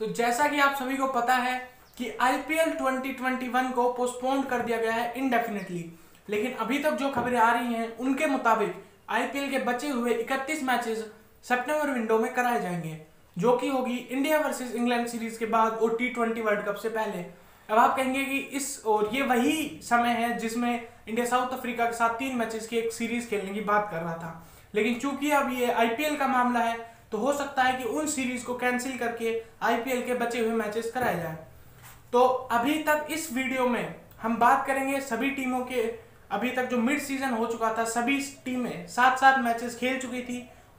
तो जैसा कि आप सभी को पता है कि आईपीएल 2021 को पोस्टपोन कर दिया गया है इंडेफिनेटली, लेकिन अभी तक जो खबरें आ रही हैं उनके मुताबिक आईपीएल के बचे हुए 31 मैचेस सितंबर विंडो में कराए जाएंगे, जो कि होगी इंडिया वर्सेस इंग्लैंड सीरीज के बाद और T20 वर्ल्ड कप से पहले। अब आप कहेंगे कि ये वही समय है जिसमें इंडिया साउथ अफ्रीका के साथ 3 मैचेस की एक सीरीज खेलने की बात कर रहा था, लेकिन चूंकि अब ये आईपीएल का मामला है तो हो सकता है कि उन सीरीज को कैंसिल करके आईपीएल के बचे हुए मैचेस कराए जाए। तो अभी तक इस वीडियो में हम बात करेंगे सभी टीमों के, अभी तक जो मिड सीजन हो चुका था सभी टीमें 7-7 मैचेस खेल चुकी थी।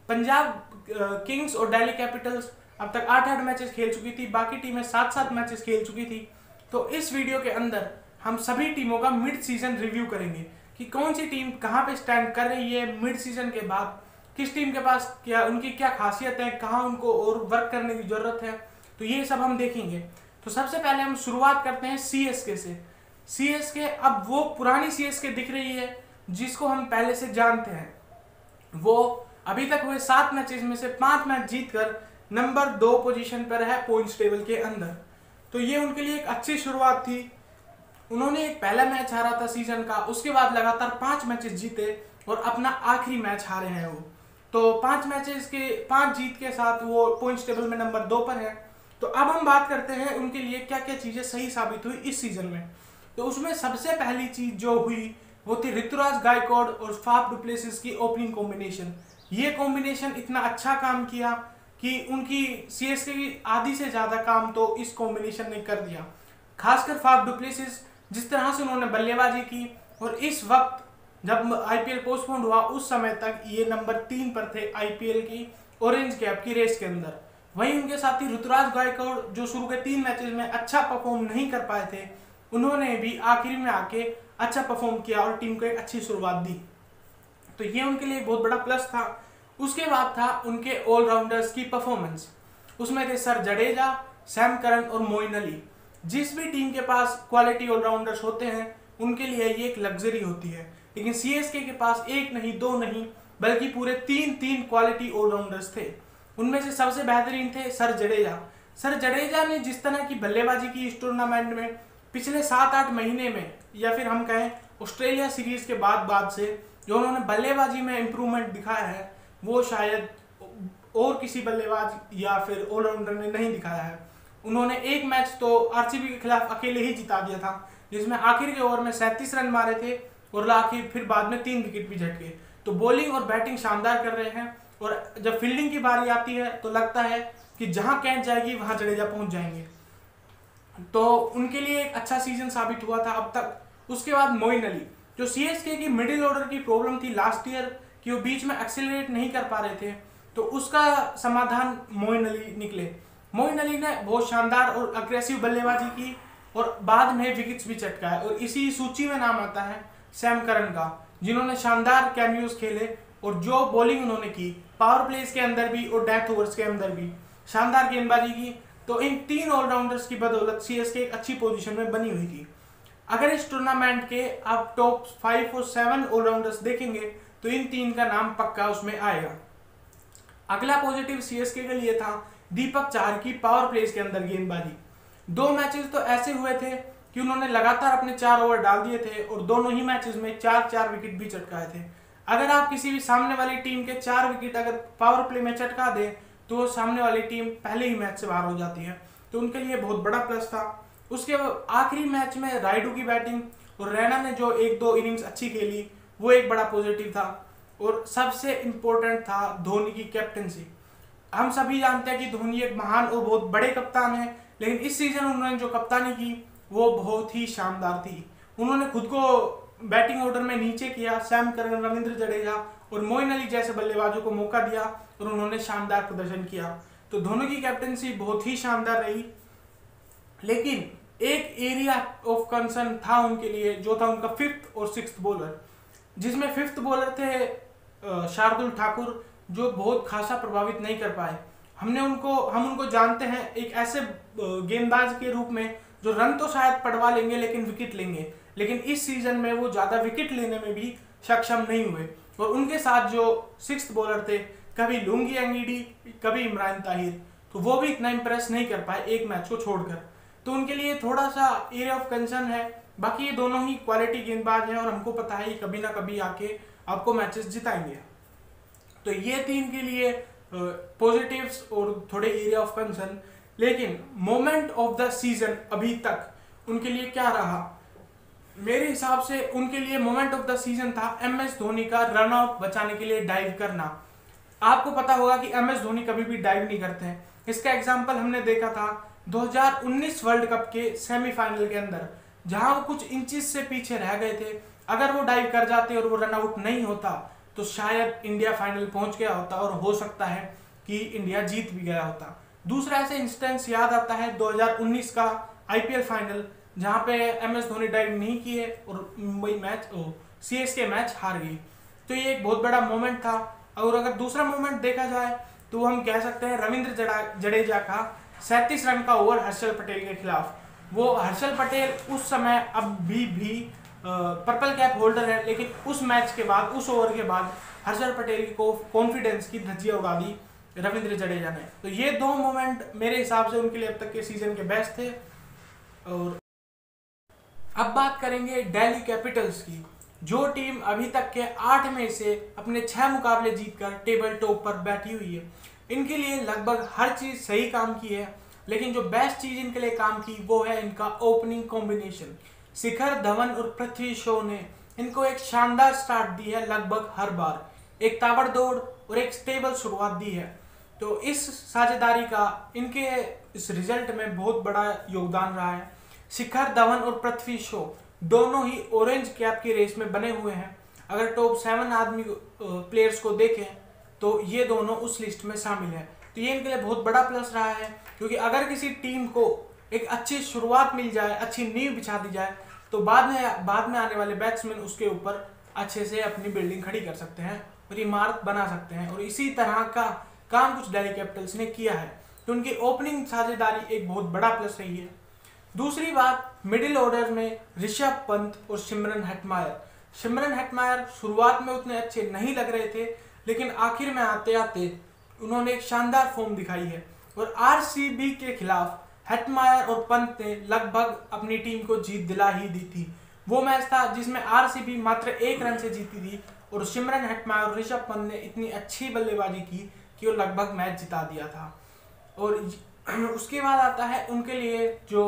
पंजाब किंग्स और दिल्ली कैपिटल्स अब तक 8-8 मैचेस खेल चुकी थी, बाकी टीमें 7-7 मैचेस खेल चुकी थी। तो इस वीडियो के अंदर हम सभी टीमों का मिड सीजन रिव्यू करेंगे कि कौन सी टीम कहाँ पे स्टैंड कर रही है मिड सीजन के बाद, किस टीम के पास क्या उनकी क्या खासियत है, कहाँ उनको और वर्क करने की जरूरत है, तो ये सब हम देखेंगे। तो सबसे पहले हम शुरुआत करते हैं सीएसके से। सीएसके अब वो पुरानी सीएसके दिख रही है जिसको हम पहले से जानते हैं। वो अभी तक हुए 7 मैचेस में से 5 मैच जीतकर नंबर 2 पोजीशन पर है पॉइंट्स टेबल के अंदर। तो ये उनके लिए एक अच्छी शुरुआत थी। उन्होंने एक पहला मैच हारा था सीजन का, उसके बाद लगातार 5 मैचेस जीते और अपना आखिरी मैच हारे हैं वो। तो 5 मैचेस के 5 जीत के साथ वो पॉइंट्स टेबल में नंबर 2 पर है। तो अब हम बात करते हैं उनके लिए क्या क्या चीजें सही साबित हुई इस सीजन में। तो उसमें सबसे पहली चीज जो हुई वो थी ऋतुराज गायकवाड़ और फाफ डु प्लेसिस की ओपनिंग कॉम्बिनेशन। ये कॉम्बिनेशन इतना अच्छा काम किया कि उनकी सीएसके की आधी से ज्यादा काम तो इस कॉम्बिनेशन ने कर दिया। खासकर फाफ डु प्लेसिस जिस तरह से उन्होंने बल्लेबाजी की, और इस वक्त जब आईपीएल पोस्टपोन हुआ उस समय तक ये नंबर 3 पर थे आईपीएल की ऑरेंज कैप की रेस के अंदर। वहीं उनके साथी ऋतुराज गायकवाड़ जो शुरू के 3 मैचेस में अच्छा परफॉर्म नहीं कर पाए थे, उन्होंने भी आखिरी में आके अच्छा परफॉर्म किया और टीम को एक अच्छी शुरुआत दी। तो ये उनके लिए बहुत बड़ा प्लस था। उसके बाद था उनके ऑलराउंडर्स की परफॉर्मेंस। उसमें थे सर जडेजा, सैम करन और मोइन अली। जिस भी टीम के पास क्वालिटी ऑलराउंडर्स होते हैं उनके लिए ये एक लग्जरी होती है, लेकिन सीएसके के पास 1 नहीं 2 नहीं बल्कि पूरे 3 क्वालिटी ऑलराउंडर्स थे। उनमें से सबसे बेहतरीन थे सर जडेजा। सर जडेजा ने जिस तरह की बल्लेबाजी की इस टूर्नामेंट में पिछले 7-8 महीने में, या फिर हम कहें ऑस्ट्रेलिया सीरीज के बाद से जो उन्होंने बल्लेबाजी में इंप्रूवमेंट दिखाया है वो शायद और किसी बल्लेबाज या फिर ऑलराउंडर ने नहीं दिखाया है। उन्होंने एक मैच तो आरसीबी के खिलाफ अकेले ही जिता दिया था, जिसमें आखिर के ओवर में 37 रन मारे थे और आखिर फिर बाद में 3 विकेट भी झटके। तो बॉलिंग और बैटिंग शानदार कर रहे हैं, और जब फील्डिंग की बारी आती है तो लगता है कि जहां कैच जाएगी वहां जडेजा पहुंच जाएंगे। तो उनके लिए एक अच्छा सीजन साबित हुआ था अब तक। उसके बाद मोइन अली, जो सीएसके की मिडिल ऑर्डर की प्रॉब्लम थी लास्ट ईयर कि वो बीच में एक्सेलरेट नहीं कर पा रहे थे, तो उसका समाधान मोइन अली निकले। मोइन अली ने बहुत शानदार और अग्रेसिव बल्लेबाजी की और बाद में विकेट्स भी चटकाए, और इसी सूची में नाम आता है सैम करन का, जिन्होंने शानदार कैमियोज खेले और जो बॉलिंग उन्होंने की पावर प्लेस के अंदर भी और डेथ ओवर्स के अंदर भी शानदार गेंदबाजी की। तो इन 3 ऑलराउंडर्स की बदौलत सीएसके एक अच्छी पोजीशन में बनी हुई थी। अगर इस टूर्नामेंट के आप टॉप 5 और 7 ऑलराउंडर्स देखेंगे तो इन 3 का नाम पक्का उसमें आएगा। अगला पॉजिटिव सीएसके के लिए था दीपक चाहर की पावर प्लेस के अंदर गेंदबाजी। 2 मैचेस तो ऐसे हुए थे कि उन्होंने लगातार अपने 4 ओवर डाल दिए थे और दोनों ही मैचेस में 4-4 विकेट भी चटकाए थे। अगर आप किसी भी सामने वाली टीम के 4 विकेट अगर पावर प्ले में चटका दे तो सामने वाली टीम पहले ही मैच से बाहर हो जाती है, तो उनके लिए बहुत बड़ा प्लस था। उसके आखिरी मैच में राइडू की बैटिंग और रैना ने जो 1-2 इनिंग्स अच्छी खेली वो एक बड़ा पॉजिटिव था। और सबसे इंपॉर्टेंट था धोनी की कैप्टनसी। हम सभी जानते हैं कि धोनी एक महान और बहुत बड़े कप्तान है, लेकिन इस सीजन उन्होंने जो कप्तानी की वो बहुत ही शानदार थी। उन्होंने खुद को बैटिंग ऑर्डर में नीचे किया, सैम करन, रविंद्र जडेजा और मोइन अली जैसे बल्लेबाजों को मौका दिया और उन्होंने शानदार प्रदर्शन किया। तो धोनी की कैप्टनसी बहुत ही शानदार रही, लेकिन एक एरिया ऑफ कंसर्न था उनके लिए, जो था उनका 5th और 6th बॉलर, जिसमें 5th बॉलर थे शार्दुल ठाकुर, जो बहुत खासा प्रभावित नहीं कर पाए। हम उनको जानते हैं एक ऐसे गेंदबाज के रूप में जो रन तो शायद पड़वा लेंगे लेकिन विकेट लेंगे, लेकिन इस सीजन में वो ज्यादा विकेट लेने में भी सक्षम नहीं हुए। और उनके साथ जो 6th बॉलर थे, कभी लुंगी एंगीडी, कभी इमरान ताहिर, तो वो भी इतना इंप्रेस नहीं कर पाए एक मैच को छोड़कर, तो उनके लिए थोड़ा सा एरिया ऑफ कंसर्न है। बाकी ये दोनों ही क्वालिटी गेंदबाज हैं और हमको पता है कभी ना कभी आके आपको मैचेस जिताएंगे। तो ये थी इनके लिए पॉजिटिव्स और थोड़े एरिया ऑफ कंसर्न। लेकिन मोमेंट ऑफ द सीजन अभी तक उनके लिए क्या रहा, मेरे हिसाब से उनके लिए मोमेंट ऑफ द सीजन था MS धोनी का रन आउट बचाने के लिए डाइव करना। आपको पता होगा कि MS धोनी कभी भी डाइव नहीं करते हैं। इसका एग्जांपल हमने देखा था 2019 वर्ल्ड कप के सेमीफाइनल के अंदर, जहां वो कुछ इंचेस से पीछे रह गए थे। अगर वो डाइव कर जाते और वो रन आउट नहीं होता तो शायद इंडिया फाइनल पहुंच गया होता और हो सकता है कि इंडिया जीत भी गया होता। दूसरा ऐसे इंस्टेंस याद आता है 2019 का IPL फाइनल, जहां पे MS धोनी डाइव नहीं किए और मुंबई मैच CSK मैच हार गई। तो ये एक बहुत बड़ा मोमेंट था। और अगर दूसरा मोमेंट देखा जाए तो हम कह सकते हैं रविंद्र जडेजा का 37 रन का ओवर हर्षल पटेल के खिलाफ। वो हर्षल पटेल उस समय अभी भी पर्पल कैप होल्डर है, लेकिन उस मैच के बाद, उस ओवर के बाद हर्षल पटेल को कॉन्फिडेंस की धज्जियां उड़ा दी रविंद्र जडेजा ने। तो ये दो मोमेंट मेरे हिसाब से उनके लिए अब तक के सीजन के बेस्ट थे। और अब बात करेंगे दिल्ली कैपिटल्स की, जो टीम अभी तक के 8 में से अपने 6 मुकाबले जीतकर टेबल टॉप पर बैठी हुई है। इनके लिए लगभग हर चीज सही काम की है, लेकिन जो बेस्ट चीज इनके लिए काम की वो है इनका ओपनिंग कॉम्बिनेशन। शिखर धवन और पृथ्वी शॉ ने इनको एक शानदार स्टार्ट दी है, लगभग हर बार एक ताबड़तोड़ और एक स्टेबल शुरुआत दी है। तो इस साझेदारी का इनके इस रिजल्ट में बहुत बड़ा योगदान रहा है। शिखर धवन और पृथ्वी शॉ दोनों ही ऑरेंज कैप की रेस में बने हुए हैं। अगर टॉप 7 आदमी प्लेयर्स को देखें तो ये दोनों उस लिस्ट में शामिल हैं। तो ये इनके लिए बहुत बड़ा प्लस रहा है, क्योंकि अगर किसी टीम को एक अच्छी शुरुआत मिल जाए, अच्छी नींव बिछा दी जाए, तो बाद में आने वाले बैट्समैन उसके ऊपर अच्छे से अपनी बिल्डिंग खड़ी कर सकते हैं और इमारत बना सकते हैं। और इसी तरह का काम कुछ दिल्ली कैपिटल्स ने किया है। तो उनकी ओपनिंग साझेदारी एक बहुत बड़ा प्लस रही है। दूसरी बात, मिडिल ऑर्डर में ऋषभ पंत और सिमरन हेटमायर शुरुआत में उतने अच्छे नहीं लग रहे थे, लेकिन आखिर में आते आते उन्होंने एक शानदार फॉर्म दिखाई है। और RCB के खिलाफ हेटमायर और पंत ने लगभग अपनी टीम को जीत दिला ही दी थी। वो मैच था जिसमें RCB मात्र 1 रन से जीती थी और सिमरन हेटमायर और ऋषभ पंत ने इतनी अच्छी बल्लेबाजी की कि वो लगभग मैच जिता दिया था। और उसके बाद आता है उनके लिए जो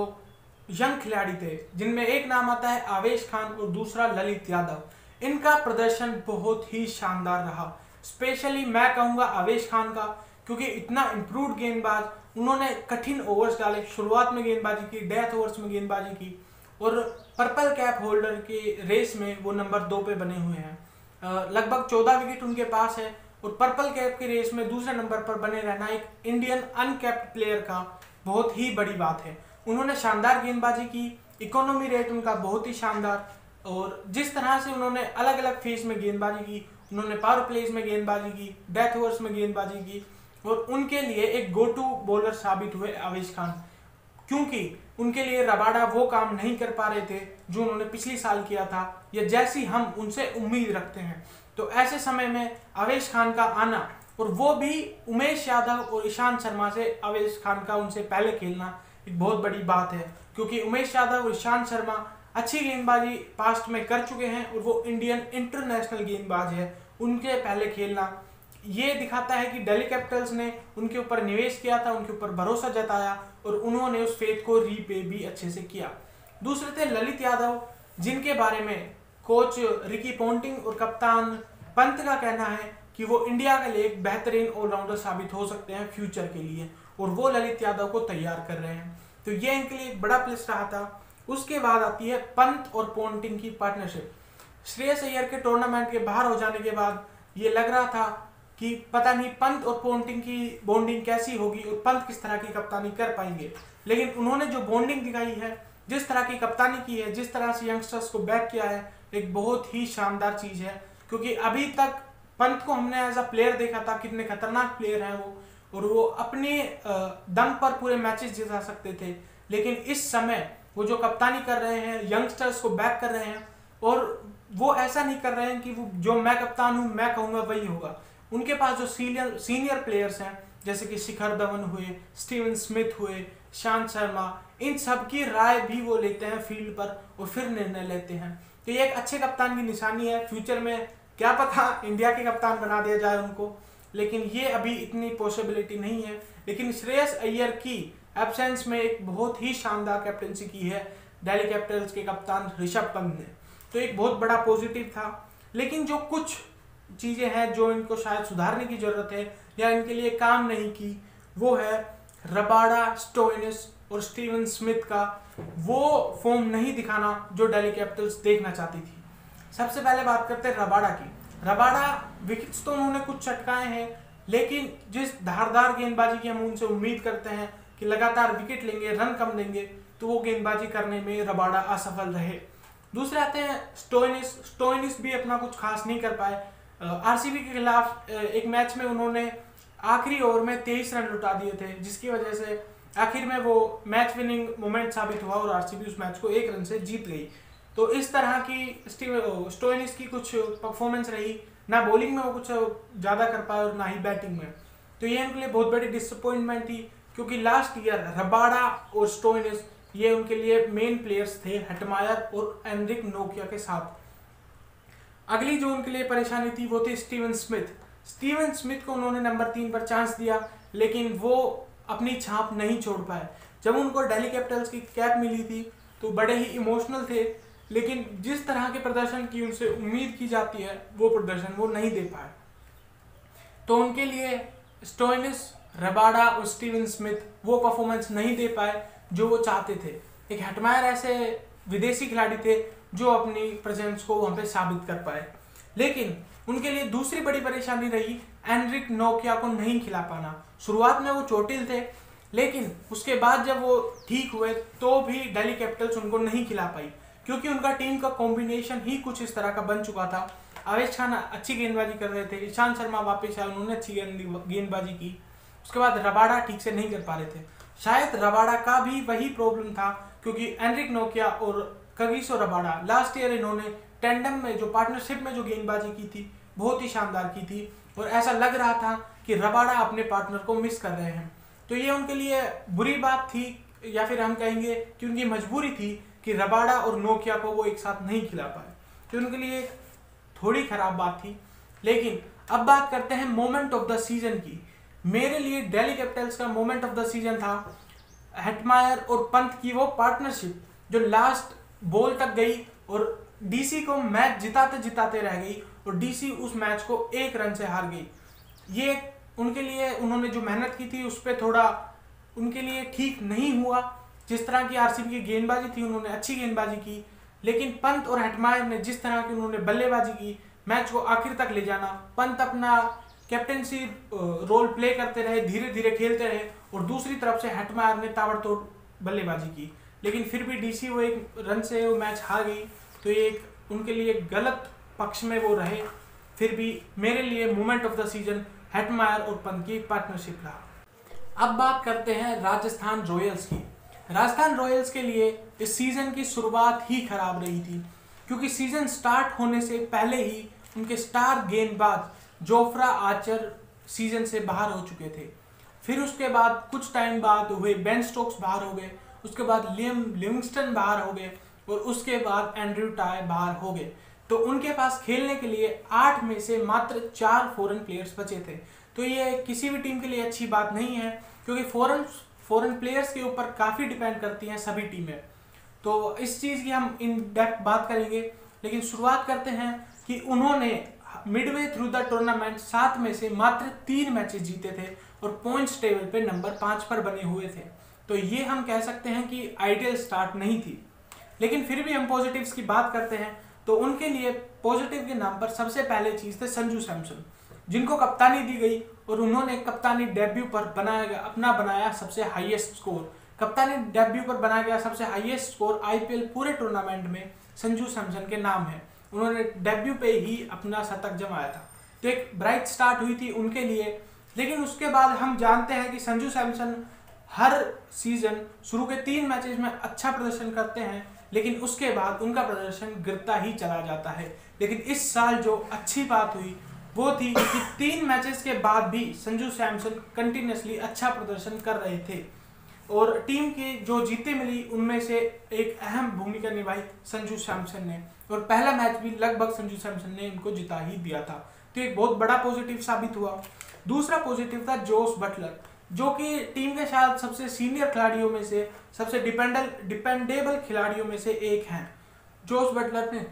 यंग खिलाड़ी थे, जिनमें एक नाम आता है आवेश खान और दूसरा ललित यादव। इनका प्रदर्शन बहुत ही शानदार रहा। स्पेशली मैं कहूंगा आवेश खान का, क्योंकि इतना इम्प्रूव्ड गेंदबाज, उन्होंने कठिन ओवर्स डाले, शुरुआत में गेंदबाजी की, डेथ ओवर्स में गेंदबाजी की और पर्पल कैप होल्डर के रेस में वो नंबर 2 पे बने हुए हैं। लगभग 14 विकेट उनके पास है और पर्पल कैप की रेस में दूसरे नंबर पर बने रहना एक इंडियन अनकैप्ड प्लेयर का बहुत ही बड़ी बात है। उन्होंने शानदार गेंदबाजी की, इकोनॉमी रेट उनका बहुत ही शानदार, और जिस तरह से उन्होंने अलग अलग फेज में गेंदबाजी की, उन्होंने पावर प्लेज में गेंदबाजी की, डेथ ओवर्स में गेंदबाजी की, और उनके लिए एक गो टू बॉलर साबित हुए आवेश खान, क्योंकि उनके लिए रबाडा वो काम नहीं कर पा रहे थे जो उन्होंने पिछली साल किया था या जैसी हम उनसे उम्मीद रखते हैं। तो ऐसे समय में आवेश खान का आना, और वो भी उमेश यादव और ईशांत शर्मा से आवेश खान का उनसे पहले खेलना एक बहुत बड़ी बात है, क्योंकि उमेश यादव और ईशांत शर्मा अच्छी गेंदबाजी पास्ट में कर चुके हैं और वो इंडियन इंटरनेशनल गेंदबाज है। उनके पहले खेलना ये दिखाता है कि दिल्ली कैपिटल्स ने उनके ऊपर निवेश किया था, उनके ऊपर भरोसा जताया और उन्होंने उस फेथ को रीपे भी अच्छे से किया। दूसरे थे ललित यादव, जिनके बारे में कोच रिकी पोंटिंग और कप्तान पंत का कहना है कि वो इंडिया के लिए एक बेहतरीन ऑलराउंडर साबित हो सकते हैं फ्यूचर के लिए, और वो ललित यादव को तैयार कर रहे हैं। तो ये इनके लिए एक बड़ा प्लस रहा था। उसके बाद आती है पंत और पोंटिंग की पार्टनरशिप। श्रेयस अय्यर के टूर्नामेंट के बाहर हो जाने के बाद ये लग रहा था कि पता नहीं पंत और पोंटिंग की बॉन्डिंग कैसी होगी और पंत किस तरह की कप्तानी कर पाएंगे, लेकिन उन्होंने जो बॉन्डिंग दिखाई है, जिस तरह की कप्तानी की है, जिस तरह से यंगस्टर्स को बैक किया है, एक बहुत ही शानदार चीज है। क्योंकि अभी तक पंत को हमने एज अ प्लेयर देखा था, कितने खतरनाक प्लेयर हैं वो, और वो अपने दम पर पूरे मैचेस जिता सकते थे, लेकिन इस समय वो जो कप्तानी कर रहे हैं, यंगस्टर्स को बैक कर रहे हैं, और वो ऐसा नहीं कर रहे हैं कि वो जो मैं कप्तान हूं मैं कहूंगा वही होगा। उनके पास जो सीनियर प्लेयर्स हैं जैसे कि शिखर धवन हुए, स्टीवन स्मिथ हुए, ईशांत शर्मा, इन सब की राय भी वो लेते हैं फील्ड पर और फिर निर्णय लेते हैं। तो ये एक अच्छे कप्तान की निशानी है। फ्यूचर में क्या पता इंडिया के कप्तान बना दिया जाए उनको, लेकिन ये अभी इतनी पॉसिबिलिटी नहीं है। लेकिन श्रेयस अय्यर की एब्सेंस में एक बहुत ही शानदार कैप्टनसी की है दिल्ली कैपिटल्स के कप्तान ऋषभ पंत ने, तो एक बहुत बड़ा पॉजिटिव था। लेकिन जो कुछ चीज़ें हैं जो इनको शायद सुधारने की ज़रूरत है या इनके लिए काम नहीं की, वो है रबाडा, स्टोइनिस और स्टीवन स्मिथ का वो फॉर्म नहीं दिखाना जो दिल्ली कैपिटल्स देखना चाहती थी। सबसे पहले बात करते हैं रबाडा की। रबाडा विकेट्स तो उन्होंने कुछ चटकाए हैं, लेकिन जिस धारदार गेंदबाजी की हम उनसे उम्मीद करते हैं कि लगातार विकेट लेंगे, रन कम देंगे, तो वो गेंदबाजी करने में रबाडा असफल रहे। दूसरे आते हैं स्टोइनिस। स्टोइनिस भी अपना कुछ खास नहीं कर पाए। आरसीबी के खिलाफ एक मैच में उन्होंने आखिरी ओवर में 23 रन लुटा दिए थे, जिसकी वजह से आखिर में वो मैच विनिंग मोमेंट साबित हुआ और आरसीबी उस मैच को 1 रन से जीत गई। तो इस तरह की स्टोइनिस की कुछ परफॉर्मेंस रही, ना बॉलिंग में वो कुछ ज़्यादा कर पाए और ना ही बैटिंग में। तो ये उनके लिए बहुत बड़ी डिसअपॉइंटमेंट थी, क्योंकि लास्ट ईयर रबाडा और स्टोइनिस ये उनके लिए मेन प्लेयर्स थे हेटमायर और एनरिक नोकिया के साथ। अगली जो उनके लिए परेशानी थी वो थी स्टीवन स्मिथ। स्टीवन स्मिथ को उन्होंने नंबर 3 पर चांस दिया, लेकिन वो अपनी छाप नहीं छोड़ पाए। जब उनको दिल्ली कैपिटल्स की कैप मिली थी तो बड़े ही इमोशनल थे, लेकिन जिस तरह के प्रदर्शन की उनसे उम्मीद की जाती है वो प्रदर्शन वो नहीं दे पाए। तो उनके लिए स्टोइनिस, रबाडा और स्टीवन स्मिथ वो परफॉर्मेंस नहीं दे पाए जो वो चाहते थे। एक हेटमायर ऐसे विदेशी खिलाड़ी थे जो अपनी प्रेजेंस को वहां पे साबित कर पाए। लेकिन उनके लिए दूसरी बड़ी परेशानी रही एनरिक नोकिया को नहीं खिला पाना। शुरुआत में वो चोटिल थे, लेकिन उसके बाद जब वो ठीक हुए तो भी दिल्ली कैपिटल्स उनको नहीं खिला पाई, क्योंकि उनका टीम का कॉम्बिनेशन ही कुछ इस तरह का बन चुका था। आवेश खान अच्छी गेंदबाजी कर रहे थे, ईशांत शर्मा वापस आए, उन्होंने अच्छी गेंदबाजी की। उसके बाद रबाडा ठीक से नहीं कर पा रहे थे। शायद रबाडा का भी वही प्रॉब्लम था, क्योंकि एनरिक नोकिया और कगिसो रबाडा लास्ट ईयर इन्होंने टेंडम में जो पार्टनरशिप में जो गेंदबाजी की थी बहुत ही शानदार की थी, और ऐसा लग रहा था कि रबाडा अपने पार्टनर को मिस कर रहे हैं। तो ये उनके लिए बुरी बात थी, या फिर हम कहेंगे कि उनकी मजबूरी थी कि रबाडा और नोकिया को वो एक साथ नहीं खिला पाए, तो उनके लिए थोड़ी खराब बात थी। लेकिन अब बात करते हैं मोमेंट ऑफ द सीजन की। मेरे लिए दिल्ली कैपिटल्स का मोमेंट ऑफ द सीजन था हेटमायर और पंत की वो पार्टनरशिप जो लास्ट बॉल तक गई और डीसी को मैच जिताते जिताते रह गई और डीसी उस मैच को 1 रन से हार गई। ये उनके लिए उन्होंने जो मेहनत की थी उस पर थोड़ा उनके लिए ठीक नहीं हुआ। जिस तरह की आरसीबी की गेंदबाजी थी उन्होंने अच्छी गेंदबाजी की, लेकिन पंत और हेटमायर ने जिस तरह की उन्होंने बल्लेबाजी की, मैच को आखिर तक ले जाना, पंत अपना कैप्टेंसी रोल प्ले करते रहे, धीरे धीरे खेलते रहे, और दूसरी तरफ से हेटमायर ने ताबड़तोड़ बल्लेबाजी की, लेकिन फिर भी डीसी वो 1 रन से वो मैच हार गई। तो ये एक उनके लिए गलत पक्ष में वो रहे। फिर भी मेरे लिए moment of the season Hetmyer और पंत की पार्टनरशिप रहा। अब बात करते हैं राजस्थान रॉयल्स की। राजस्थान रॉयल्स के लिए इस सीजन की शुरुआत ही खराब रही थी, क्योंकि सीजन स्टार्ट होने से पहले ही उनके स्टार गेंदबाज जोफ्रा आर्चर सीजन से बाहर हो चुके थे। फिर उसके बाद कुछ टाइम बाद हुए बेन स्टोक्स बाहर हो गए, उसके बाद लियम लिविंगस्टन बाहर हो गए, और उसके बाद एंड्रयू टाई बाहर हो गए। तो उनके पास खेलने के लिए 8 में से मात्र 4 फॉरेन प्लेयर्स बचे थे। तो ये किसी भी टीम के लिए अच्छी बात नहीं है, क्योंकि फॉरेन प्लेयर्स के ऊपर काफ़ी डिपेंड करती हैं सभी टीमें। तो इस चीज़ की हम इन डेप्थ बात करेंगे, लेकिन शुरुआत करते हैं कि उन्होंने मिडवे थ्रू द टूर्नामेंट 7 में से मात्र 3 मैचेस जीते थे और पॉइंट्स टेबल पे नंबर 5 पर बने हुए थे। तो ये हम कह सकते हैं कि आइडियल स्टार्ट नहीं थी। लेकिन फिर भी हम पॉजिटिव्स की बात करते हैं, तो उनके लिए पॉजिटिव के नाम पर सबसे पहले चीज़ थे संजू सैमसन, जिनको कप्तानी दी गई और उन्होंने कप्तानी डेब्यू पर बनाया सबसे हाईएस्ट स्कोर। कप्तानी डेब्यू पर बनाया गया सबसे हाईएस्ट स्कोर आईपीएल पूरे टूर्नामेंट में संजू सैमसन के नाम है। उन्होंने डेब्यू पे ही अपना शतक जमाया था। तो एक ब्राइट स्टार्ट हुई थी उनके लिए। लेकिन उसके बाद हम जानते हैं कि संजू सैमसन हर सीजन शुरू के 3 मैचेस में अच्छा प्रदर्शन करते हैं, लेकिन उसके बाद उनका प्रदर्शन गिरता ही चला जाता है। लेकिन इस साल जो अच्छी बात हुई वो थी कि 3 मैचेस के बाद भी संजू सैमसन कंटिन्यूसली अच्छा प्रदर्शन कर रहे थे और टीम की जो जीतें मिली उनमें से एक अहम भूमिका निभाई संजू सैमसन ने और पहला मैच भी लगभग संजू सैमसन ने इनको जिता ही दिया था। तो एक बहुत बड़ा पॉजिटिव साबित हुआ। दूसरा पॉजिटिव था जोस बटलर, जो कि टीम के साथ सबसे सीनियर खिलाड़ियों में से, सबसे डिपेंडेबल खिलाड़ियों में से एक हैं। जोस बटलर ने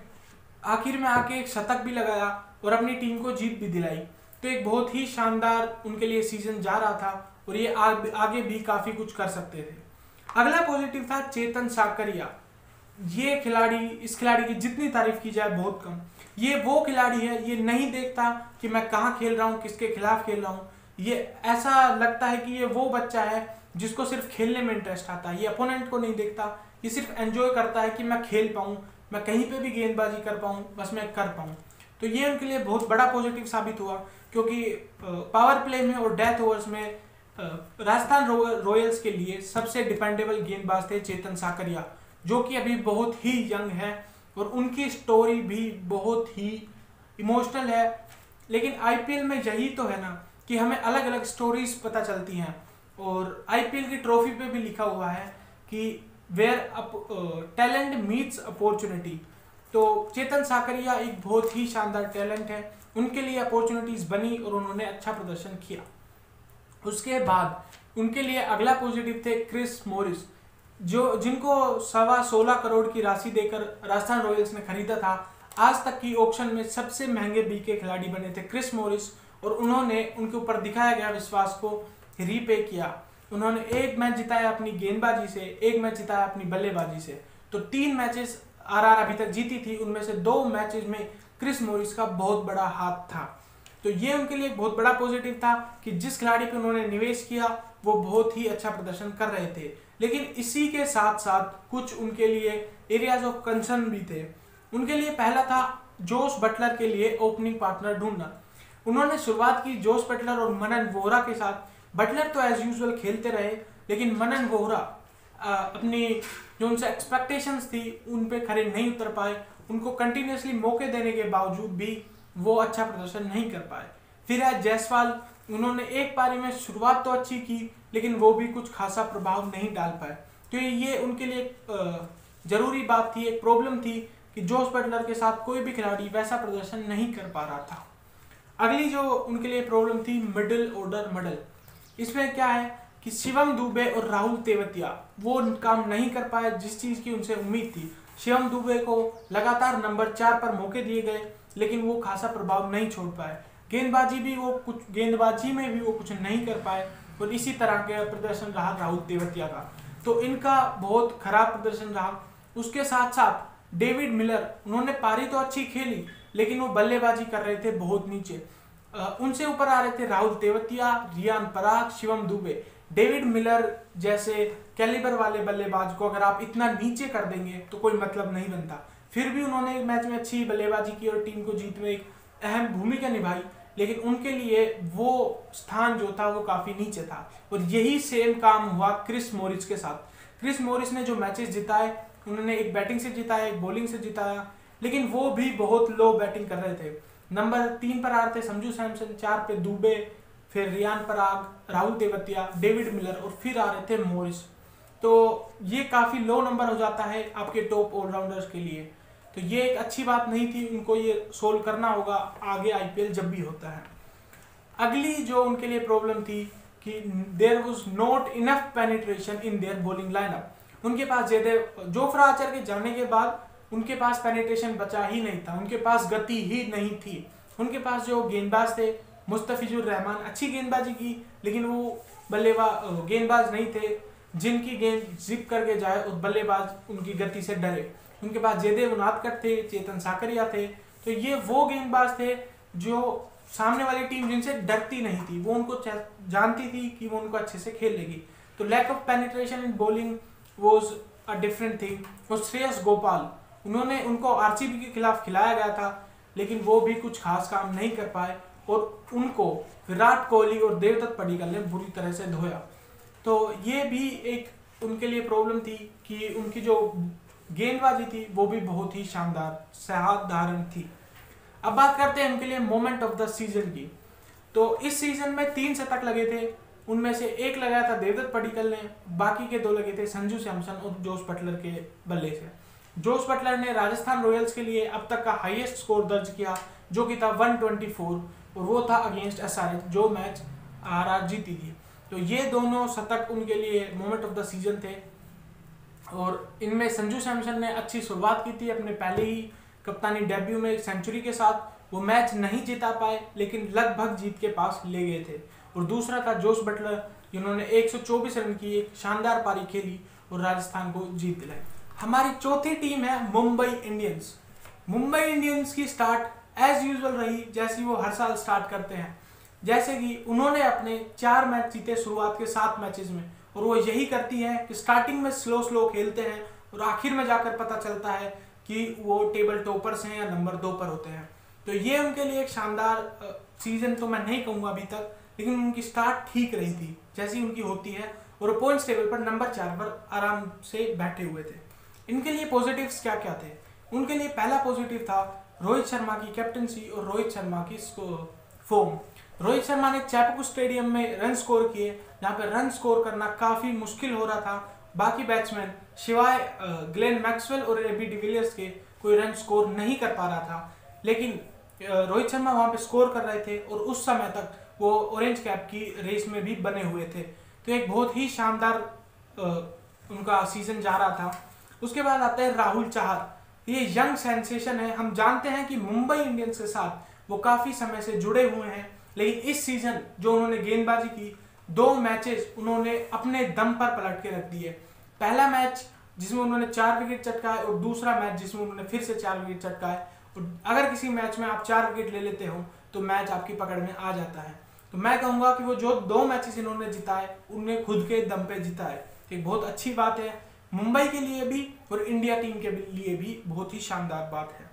आखिर में आके एक शतक भी लगाया और अपनी टीम को जीत भी दिलाई। तो एक बहुत ही शानदार उनके लिए सीजन जा रहा था और ये आगे भी काफी कुछ कर सकते थे। अगला पॉजिटिव था चेतन साकरिया। ये खिलाड़ी, इस खिलाड़ी की जितनी तारीफ की जाए बहुत कम। ये वो खिलाड़ी है, ये नहीं देखता कि मैं कहाँ खेल रहा हूँ, किसके खिलाफ खेल रहा हूँ। ये ऐसा लगता है कि ये वो बच्चा है जिसको सिर्फ खेलने में इंटरेस्ट आता है। ये अपोनेंट को नहीं देखता, ये सिर्फ एंजॉय करता है कि मैं खेल पाऊँ, मैं कहीं पे भी गेंदबाजी कर पाऊँ, बस मैं कर पाऊँ। तो ये उनके लिए बहुत बड़ा पॉजिटिव साबित हुआ, क्योंकि पावर प्ले में और डेथ ओवर्स में राजस्थान रॉयल्स के लिए सबसे डिपेंडेबल गेंदबाज थे चेतन साकरिया, जो कि अभी बहुत ही यंग है और उनकी स्टोरी भी बहुत ही इमोशनल है। लेकिन आईपीएल में यही तो है ना कि हमें अलग अलग स्टोरीज पता चलती हैं और आईपीएल की ट्रॉफी पे भी लिखा हुआ है कि वेयर टैलेंट मीट्स अपॉर्चुनिटी। तो चेतन साकरिया एक बहुत ही शानदार टैलेंट है, उनके लिए अपॉर्चुनिटीज बनी और उन्होंने अच्छा प्रदर्शन किया। उसके बाद उनके लिए अगला पॉजिटिव थे क्रिस मॉरिस, जिनको 16.25 करोड़ की राशि देकर राजस्थान रॉयल्स ने खरीदा था। आज तक की ऑक्शन में सबसे महंगे बीके खिलाड़ी बने थे क्रिस मॉरिस और उन्होंने उनके ऊपर दिखाया गया विश्वास को रीपे किया। उन्होंने एक मैच जिताया अपनी गेंदबाजी से, एक मैच जिताया अपनी बल्लेबाजी से। तो 3 मैचेस आरआर अभी तक जीती थी, उनमें से 2 मैचेस में क्रिस मॉरिस का बहुत बड़ा हाथ था। तो ये उनके लिए एक बहुत बड़ा पॉजिटिव था कि जिस खिलाड़ी पे उन्होंने निवेश किया वो बहुत ही अच्छा प्रदर्शन कर रहे थे। लेकिन इसी के साथ साथ कुछ उनके लिए एरियाज ऑफ कंसर्न भी थे। उनके लिए पहला था जोस बटलर के लिए ओपनिंग पार्टनर ढूंढना। उन्होंने शुरुआत की जोस बटलर और मनन वोहरा के साथ। बटलर तो एज यूजुअल खेलते रहे, लेकिन मनन वोहरा अपनी जो उनसे एक्सपेक्टेशंस थी उन पे खरे नहीं उतर पाए। उनको कंटिन्यूसली मौके देने के बावजूद भी वो अच्छा प्रदर्शन नहीं कर पाए। फिर है जायसवाल, उन्होंने एक पारी में शुरुआत तो अच्छी की लेकिन वो भी कुछ खासा प्रभाव नहीं डाल पाए। तो ये उनके लिए एक जरूरी बात थी, एक प्रॉब्लम थी कि जोस बटलर के साथ कोई भी खिलाड़ी वैसा प्रदर्शन नहीं कर पा रहा था। अगली जो उनके लिए प्रॉब्लम थी मिडिल ऑर्डर मॉडल। इसमें क्या है कि शिवम दुबे और राहुल तेवतिया वो काम नहीं कर पाए जिस चीज की उनसे उम्मीद थी। शिवम दुबे को लगातार नंबर 4 पर मौके दिए गए लेकिन वो खासा प्रभाव नहीं छोड़ पाए। गेंदबाजी में भी वो कुछ नहीं कर पाए और इसी तरह का प्रदर्शन रहा राहुल तेवतिया का। तो इनका बहुत खराब प्रदर्शन रहा। उसके साथ साथ डेविड मिलर, उन्होंने पारी तो अच्छी खेली लेकिन वो बल्लेबाजी कर रहे थे बहुत नीचे। उनसे ऊपर आ रहे थे राहुल तेवतिया, रियान पराग, शिवम दुबे। डेविड मिलर जैसे कैलिबर वाले बल्लेबाज को अगर आप इतना नीचे कर देंगे तो कोई मतलब नहीं बनता। फिर भी उन्होंने एक मैच में अच्छी बल्लेबाजी की और टीम को जीत में एक अहम भूमिका निभाई, लेकिन उनके लिए वो स्थान जो था वो काफी नीचे था। और यही सेम काम हुआ क्रिस मॉरिस के साथ। क्रिस मॉरिस ने जो मैचेस जिताए उन्होंने एक बैटिंग से जिताया, एक बॉलिंग से जिताया, लेकिन वो भी बहुत लो बैटिंग कर रहे थे। नंबर 3 पर आ रहे थे संजू सैमसन, 4 पे दुबे, फिर रियान पराग, राहुल तेवतिया, डेविड मिलर और फिर आ रहे थे मॉरिस। तो ये काफी लो नंबर हो जाता है आपके टॉप ऑलराउंडर्स के लिए। तो ये एक अच्छी बात नहीं थी, उनको ये सोल्व करना होगा आगे आईपीएल जब भी होता है। अगली जो उनके लिए प्रॉब्लम थी कि there was not enough penetration in their bowling lineup. उनके पास जोफ्रा आर्चर के जाने के बाद उनके पास पेनिट्रेशन बचा ही नहीं था, उनके पास गति ही नहीं थी। उनके पास जो गेंदबाज थे मुस्तफिजुर रहमान, अच्छी गेंदबाजी की लेकिन वो गेंदबाज नहीं थे जिनकी गेंद जिप करके जाए और बल्लेबाज उनकी गति से डरे। उनके पास जयदेव उनादकर थे, चेतन साकरिया थे। तो ये वो गेंदबाज थे जो सामने वाली टीम जिनसे डरती नहीं थी, वो उनको जानती थी कि वो उनको अच्छे से खेल लेगी। तो lack of penetration in bowling was a different thing. और श्रेयस गोपाल, उनको आरसीबी के खिलाफ खिलाया गया था लेकिन वो भी कुछ खास काम नहीं कर पाए और उनको विराट कोहली और देवदत्त पडिक्कल ने बुरी तरह से धोया। तो ये भी एक उनके लिए प्रॉब्लम थी कि उनकी जो गेंदबाजी थी वो भी बहुत ही शानदार साधारण थी। अब बात करते हैं उनके लिए मोमेंट ऑफ द सीजन की। तो इस सीजन में 3 शतक लगे थे, उनमें से एक लगाया था देवदत्त पडिक्कल ने, बाकी के 2 लगे थे संजू सैमसन और जोस बटलर के बल्ले से। जोस बटलर ने राजस्थान रॉयल्स के लिए अब तक का हाईएस्ट स्कोर दर्ज किया, जो कि था 124, और वो था अगेंस्ट एसआरएच, जो मैच आरआर जीती थी। तो ये दोनों शतक उनके लिए मोमेंट ऑफ द सीजन थे। और इनमें संजू सैमसन ने अच्छी शुरुआत की थी अपने पहले ही कप्तानी डेब्यू में सेंचुरी के साथ। वो मैच नहीं जिता पाए लेकिन लगभग जीत के पास ले गए थे। और दूसरा था जोस बटलर, जिन्होंने 124 रन की एक शानदार पारी खेली और राजस्थान को जीत दिलाई। हमारी चौथी टीम है मुंबई इंडियंस। मुंबई इंडियंस की स्टार्ट एज यूजुअल रही, जैसी वो हर साल स्टार्ट करते हैं। जैसे कि उन्होंने अपने 4 मैच जीते शुरुआत के 7 मैचेस में, और वो यही करती है कि स्टार्टिंग में स्लो खेलते हैं और आखिर में जाकर पता चलता है कि वो टेबल टॉपर्स हैं या नंबर 2 पर होते हैं। तो ये उनके लिए एक शानदार सीजन तो मैं नहीं कहूँगा अभी तक, लेकिन उनकी स्टार्ट ठीक रही थी जैसी उनकी होती है, और पॉइंट्स टेबल पर नंबर 4 पर आराम से बैठे हुए थे। इनके लिए पॉजिटिव्स क्या क्या थे? उनके लिए पहला पॉजिटिव था रोहित शर्मा की कैप्टनसी और रोहित शर्मा की फॉर्म। रोहित शर्मा ने चैपकू स्टेडियम में रन स्कोर किए, जहाँ पर रन स्कोर करना काफी मुश्किल हो रहा था। बाकी बैट्समैन सिवाय ग्लेन मैक्सवेल और एबी डिविलियर्स के कोई रन स्कोर नहीं कर पा रहा था, लेकिन रोहित शर्मा वहां पे स्कोर कर रहे थे और उस समय तक वो ऑरेंज कैप की रेस में भी बने हुए थे। तो एक बहुत ही शानदार उनका सीजन जा रहा था। उसके बाद आता है राहुल चहर। ये यंग सेंसेशन है। हम जानते हैं कि मुंबई इंडियंस के साथ वो काफी समय से जुड़े हुए हैं, लेकिन इस सीजन जो उन्होंने गेंदबाजी की, 2 मैचेस उन्होंने अपने दम पर पलट के रख दिए। पहला मैच जिसमें उन्होंने 4 विकेट चटकाए और दूसरा मैच जिसमें उन्होंने फिर से 4 विकेट चटकाए। अगर किसी मैच में आप 4 विकेट ले लेते हो तो मैच आपकी पकड़ में आ जाता है। तो मैं कहूंगा कि वो जो 2 मैचेस इन्होंने जिताए उन्हें खुद के दम पे जिताए, एक बहुत अच्छी बात है मुंबई के लिए भी और इंडिया टीम के लिए भी बहुत ही शानदार बात है।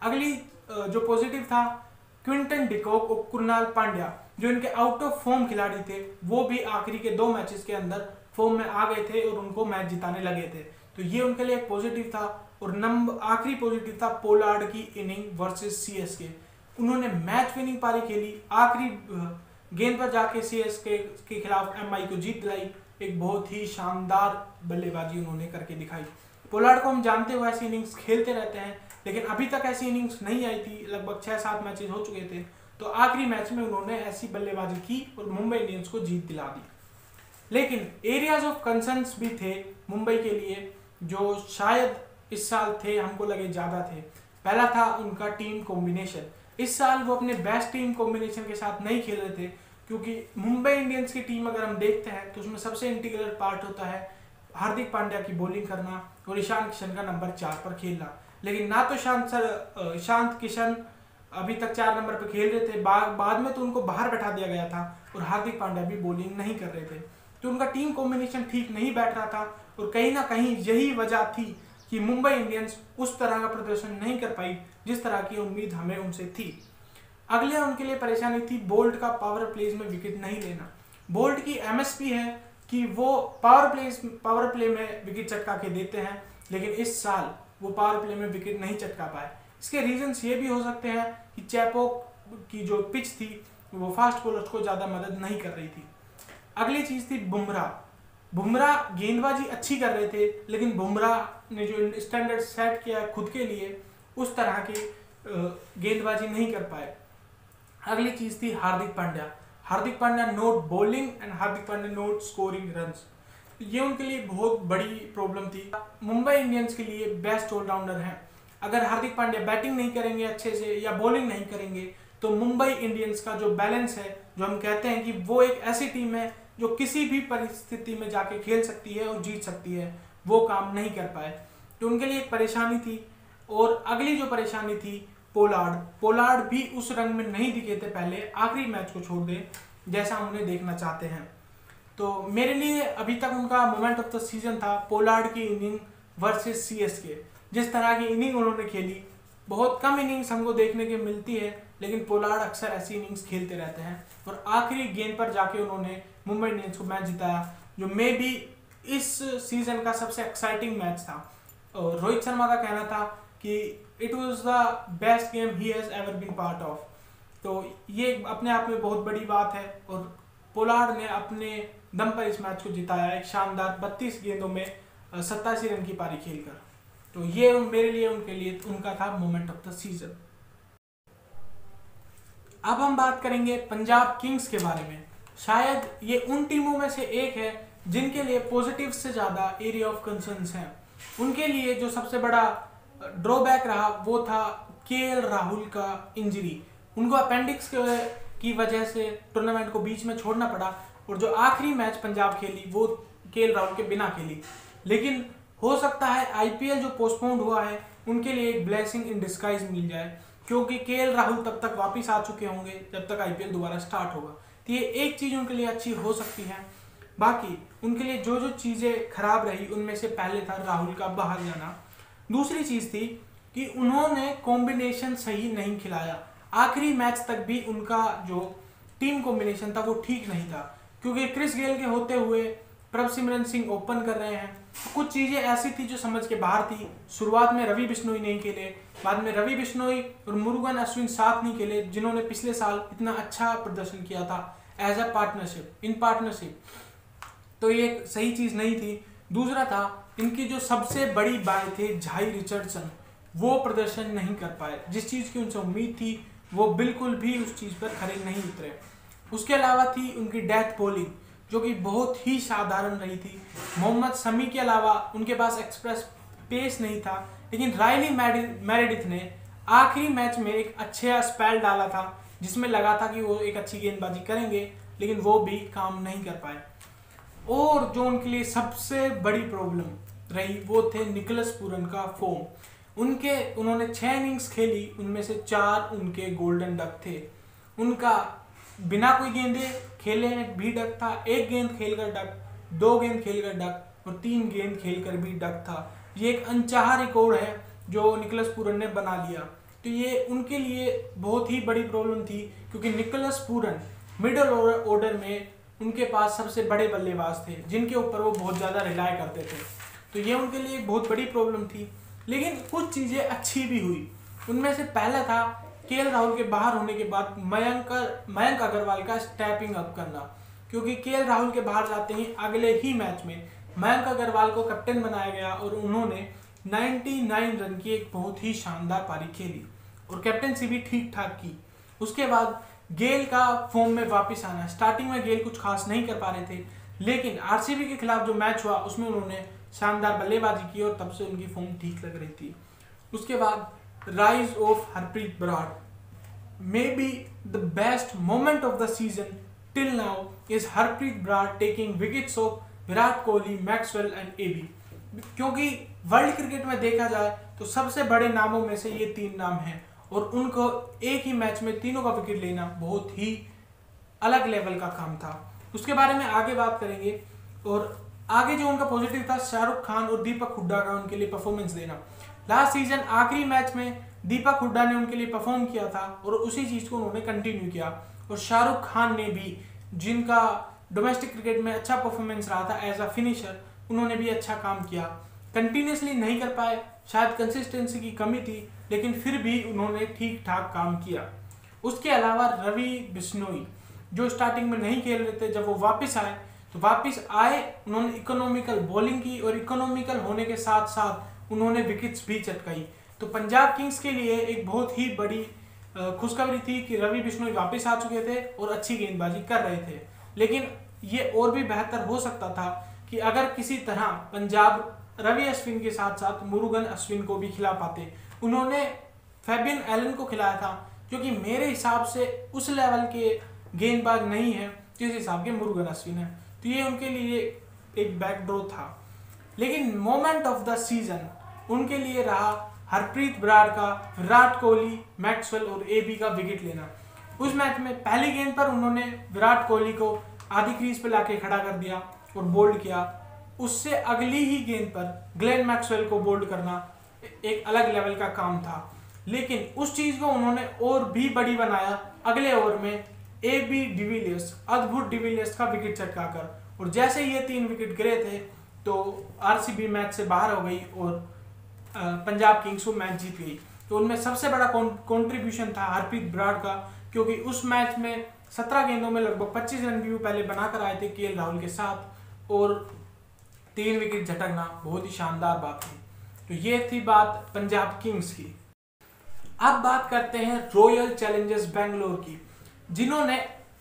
अगली जो पॉजिटिव था क्विंटन डिकॉक और कुणाल पांड्या, जो इनके आउट ऑफ फॉर्म खिलाड़ी थे, वो भी आखिरी के 2 मैचेस के अंदर फॉर्म में आ गए थे और उनको मैच जिताने लगे थे। तो ये उनके लिए एक पॉजिटिव था। और आखिरी पॉजिटिव था पोलार्ड की इनिंग वर्सेस सीएसके। उन्होंने मैच विनिंग पारी खेली, आखिरी गेंद पर जाके सीएसके के खिलाफ एमआई को जीत दिलाई। एक बहुत ही शानदार बल्लेबाजी उन्होंने करके दिखाई। पोलार्ड को हम जानते हुए ऐसी इनिंग्स खेलते रहते हैं, लेकिन अभी तक ऐसी इनिंग्स नहीं आई थी। लगभग 6-7 मैचेस हो चुके थे, तो आखिरी मैच में उन्होंने ऐसी बल्लेबाजी की और मुंबई इंडियंस को जीत दिला दी। लेकिन एरियाज ऑफ कंसर्न्स भी थे मुंबई के लिए, जो शायद इस साल थे, हमको लगे ज्यादा थे। पहला था उनका टीम कॉम्बिनेशन। इस साल वो अपने बेस्ट टीम कॉम्बिनेशन के साथ नहीं खेल रहे थे, क्योंकि मुंबई इंडियंस की टीम अगर हम देखते हैं तो उसमें सबसे इंटीग्रल पार्ट होता है हार्दिक पांड्या की बॉलिंग करना और ईशान किशन का नंबर 4 पर खेलना। लेकिन ना तो ईशांत किशन अभी तक 4 नंबर पर खेल रहे थे, बाद में तो उनको बाहर बैठा दिया गया था, और हार्दिक पांड्या भी बॉलिंग नहीं कर रहे थे। तो उनका टीम कॉम्बिनेशन ठीक नहीं बैठ रहा था, और कहीं ना कहीं यही वजह थी कि मुंबई इंडियंस उस तरह का प्रदर्शन नहीं कर पाई जिस तरह की उम्मीद हमें उनसे थी। अगले उनके लिए परेशानी थी बोल्ट का पावर प्लेज में विकेट नहीं लेना। बोल्ट की एमएसपी है कि वो पावर प्ले में विकेट चटका के देते हैं, लेकिन इस साल वो पावर प्ले में विकेट नहीं चटका पाए। इसके रीजंस ये भी हो सकते हैं कि चैपॉक की जो पिच थी वो फास्ट बॉलर्स को ज्यादा मदद नहीं कर रही थी। अगली चीज थी बुमराह गेंदबाजी अच्छी कर रहे थे, लेकिन बुमराह ने जो स्टैंडर्ड सेट किया खुद के लिए उस तरह की गेंदबाजी नहीं कर पाए। अगली चीज थी Hardik Pandya not bowling and Hardik Pandya not scoring runs. ये उनके लिए बहुत बड़ी प्रॉब्लम थी। मुंबई इंडियंस के लिए बेस्ट ऑलराउंडर हैं। अगर हार्दिक पांड्या बैटिंग नहीं करेंगे अच्छे से या बॉलिंग नहीं करेंगे तो मुंबई इंडियंस का जो बैलेंस है, जो हम कहते हैं कि वो एक ऐसी टीम है जो किसी भी परिस्थिति में जाके खेल सकती है और जीत सकती है, वो काम नहीं कर पाए। तो उनके लिए एक परेशानी थी। और अगली जो परेशानी थी पोलार्ड भी उस रंग में नहीं दिखे थे पहले, आखिरी मैच को छोड़ दे जैसा उन्हें देखना चाहते हैं। तो मेरे लिए अभी तक उनका मोमेंट ऑफ द सीजन था पोलार्ड की इनिंग वर्सेस सीएसके। जिस तरह की इनिंग उन्होंने खेली, बहुत कम इनिंग्स हमको देखने के मिलती है, लेकिन पोलार्ड अक्सर ऐसी इनिंग्स खेलते रहते हैं। और आखिरी गेंद पर जाके उन्होंने मुंबई इंडियंस को मैच जिताया, जो मे बी इस सीजन का सबसे एक्साइटिंग मैच था। और रोहित शर्मा का कहना था कि it was the best game he has ever been part of. तो ये अपने आप में बहुत बड़ी बात है और पोलार्ड ने अपने दम पर इस मैच को जिताया एक शानदार 32 गेंदों में 87 रन की पारी खेलकर। तो ये मेरे लिए उनके लिए उनका था मोमेंट ऑफ द सीजन। अब हम बात करेंगे पंजाब किंग्स के बारे में। शायद ये उन टीमों में से एक है जिनके लिए पॉजिटिव से ज़्यादा एरिया ऑफ कंसर्न्स हैं। उनके लिए जो सबसे बड़ा ड्रॉबैक रहा वो था केएल राहुल का इंजरी। उनको अपेंडिक्स की वजह से टूर्नामेंट को बीच में छोड़ना पड़ा और जो आखिरी मैच पंजाब खेली वो केएल राहुल के बिना खेली। लेकिन हो सकता है आईपीएल जो पोस्टपोन्ड हुआ है उनके लिए एक ब्लेसिंग इन डिस्गाइज मिल जाए, क्योंकि केएल राहुल तब तक वापस आ चुके होंगे जब तक आईपीएल दोबारा स्टार्ट होगा। तो ये एक चीज़ उनके लिए अच्छी हो सकती है। बाकी उनके लिए जो जो चीज़ें खराब रही उनमें से पहले था राहुल का बाहर जाना। दूसरी चीज़ थी कि उन्होंने कॉम्बिनेशन सही नहीं खिलाया। आखिरी मैच तक भी उनका जो टीम कॉम्बिनेशन था वो ठीक नहीं था, क्योंकि क्रिस गेल के होते हुए प्रभसिमरन सिंह ओपन कर रहे हैं। कुछ चीज़ें ऐसी थी जो समझ के बाहर थी। शुरुआत में रवि बिश्नोई नहीं खेले, बाद में रवि बिश्नोई और मुरुगन अश्विन साथ नहीं खेले, जिन्होंने पिछले साल इतना अच्छा प्रदर्शन किया था as a partnership in partnership. तो ये सही चीज़ नहीं थी। दूसरा था इनकी जो सबसे बड़ी बात थी झाई रिचर्डसन, वो प्रदर्शन नहीं कर पाए। जिस चीज़ की उनसे उम्मीद थी वो बिल्कुल भी उस चीज़ पर खरे नहीं उतरे। उसके अलावा थी उनकी डेथ बॉलिंग जो कि बहुत ही साधारण रही थी। मोहम्मद शमी के अलावा उनके पास एक्सप्रेस पेस नहीं था, लेकिन रायली मेरेडिथ ने आखिरी मैच में एक अच्छा स्पेल डाला था जिसमें लगा था कि वो एक अच्छी गेंदबाजी करेंगे, लेकिन वो भी काम नहीं कर पाए। और जो उनके लिए सबसे बड़ी प्रॉब्लम रही वो थे निकोलस पूरन का फॉर्म। उन्होंने 6 इनिंग्स खेली, उनमें से 4 उनके गोल्डन डक थे। उनका बिना कोई गेंदे खेले भी डक था, 1 गेंद खेलकर डक, 2 गेंद खेलकर डक और 3 गेंद खेलकर भी डक था। ये एक अनचाहा रिकॉर्ड है जो निकोलस पूरन ने बना लिया। तो ये उनके लिए बहुत ही बड़ी प्रॉब्लम थी, क्योंकि निकोलस पूरन मिडल ऑर्डर में उनके पास सबसे बड़े बल्लेबाज थे जिनके ऊपर वो बहुत ज़्यादा रिलाय करते थे। तो ये उनके लिए बहुत बड़ी प्रॉब्लम थी। लेकिन कुछ चीज़ें अच्छी भी हुई। उनमें से पहला था केएल राहुल के बाहर होने के बाद मयंक अग्रवाल का स्टेपिंग अप करना, क्योंकि केएल राहुल के बाहर जाते ही अगले ही मैच में मयंक अग्रवाल को कैप्टन बनाया गया और उन्होंने 99 रन की एक बहुत ही शानदार पारी खेली और कैप्टनसी भी ठीक ठाक की। उसके बाद गेल का फॉर्म में वापस आना। स्टार्टिंग में गेल कुछ खास नहीं कर पा रहे थे, लेकिन आरसीबी के खिलाफ जो मैच हुआ उसमें उन्होंने शानदार बल्लेबाजी की और तब से उनकी फॉर्म ठीक लग रही थी। उसके बाद rise of Harpreet Brar, maybe the best moment of the season till now is Harpreet Brar taking wickets of Virat Kohli, Maxwell and AB. क्योंकि वर्ल्ड क्रिकेट में देखा जाए तो सबसे बड़े नामों में से ये 3 नाम हैं और उनको एक ही मैच में तीनों का विकेट लेना बहुत ही अलग लेवल का काम था। उसके बारे में आगे बात करेंगे। और आगे जो उनका पॉजिटिव था शाहरुख खान और दीपक हुड्डा का उनके लिए परफॉर्मेंस देना। लास्ट सीजन आखिरी मैच में दीपक हुड्डा ने उनके लिए परफॉर्म किया था और उसी चीज़ को उन्होंने कंटिन्यू किया। और शाहरुख खान ने भी, जिनका डोमेस्टिक क्रिकेट में अच्छा परफॉर्मेंस रहा था एज अ फिनिशर, उन्होंने भी अच्छा काम किया। कंटिन्यूसली नहीं कर पाए, शायद कंसिस्टेंसी की कमी थी, लेकिन फिर भी उन्होंने ठीक ठाक काम किया। उसके अलावा रवि बिश्नोई जो स्टार्टिंग में नहीं खेल रहे थे, जब वो वापस आए तो वापस आए उन्होंने इकोनॉमिकल बॉलिंग की और इकोनॉमिकल होने के साथ साथ उन्होंने विकेट्स भी चटकाई। तो पंजाब किंग्स के लिए एक बहुत ही बड़ी खुशखबरी थी कि रवि बिश्नोई वापस आ चुके थे और अच्छी गेंदबाजी कर रहे थे। लेकिन ये और भी बेहतर हो सकता था कि अगर किसी तरह पंजाब रवि अश्विन के साथ साथ मुरुगन अश्विन को भी खिला पाते। उन्होंने फैबियन एलन को खिलाया था, जो कि मेरे हिसाब से उस लेवल के गेंदबाज नहीं है जिस हिसाब के मुरुगन अश्विन है। तो ये उनके लिए एक बैकडोर था। लेकिन मोमेंट ऑफ द सीजन उनके लिए रहा हरप्रीत बराड़ का विराट कोहली, मैक्सवेल और एबी का विकेट लेना। उस मैच में पहली गेंद पर उन्होंने विराट कोहली को आधी क्रीज पर लाके खड़ा कर दिया और बोल्ड किया। उससे अगली ही गेंद पर ग्लेन मैक्सवेल को बोल्ड करना एक अलग लेवल का काम था। लेकिन उस चीज को उन्होंने और भी बड़ी बनाया अगले ओवर में एबी डिविलियर्स, अद्भुत डिविलियर्स का विकेट चटकाकर। और जैसे ये 3 विकेट गिरे थे तो आरसीबी मैच से बाहर हो गई और पंजाब किंग्स वो मैच जीत गई। तो उनमें सबसे बड़ा कंट्रीब्यूशन था हरप्रीत बराड़ का, क्योंकि उस मैच में 17 गेंदों में लगभग 25 रन भी वो पहले बनाकर आए थे केएल राहुल के साथ, और 3 विकेट झटकना बहुत ही शानदार बात थी। तो ये थी बात पंजाब किंग्स की। अब बात करते हैं रॉयल चैलेंजर्स बेंगलोर की, जिन्होंने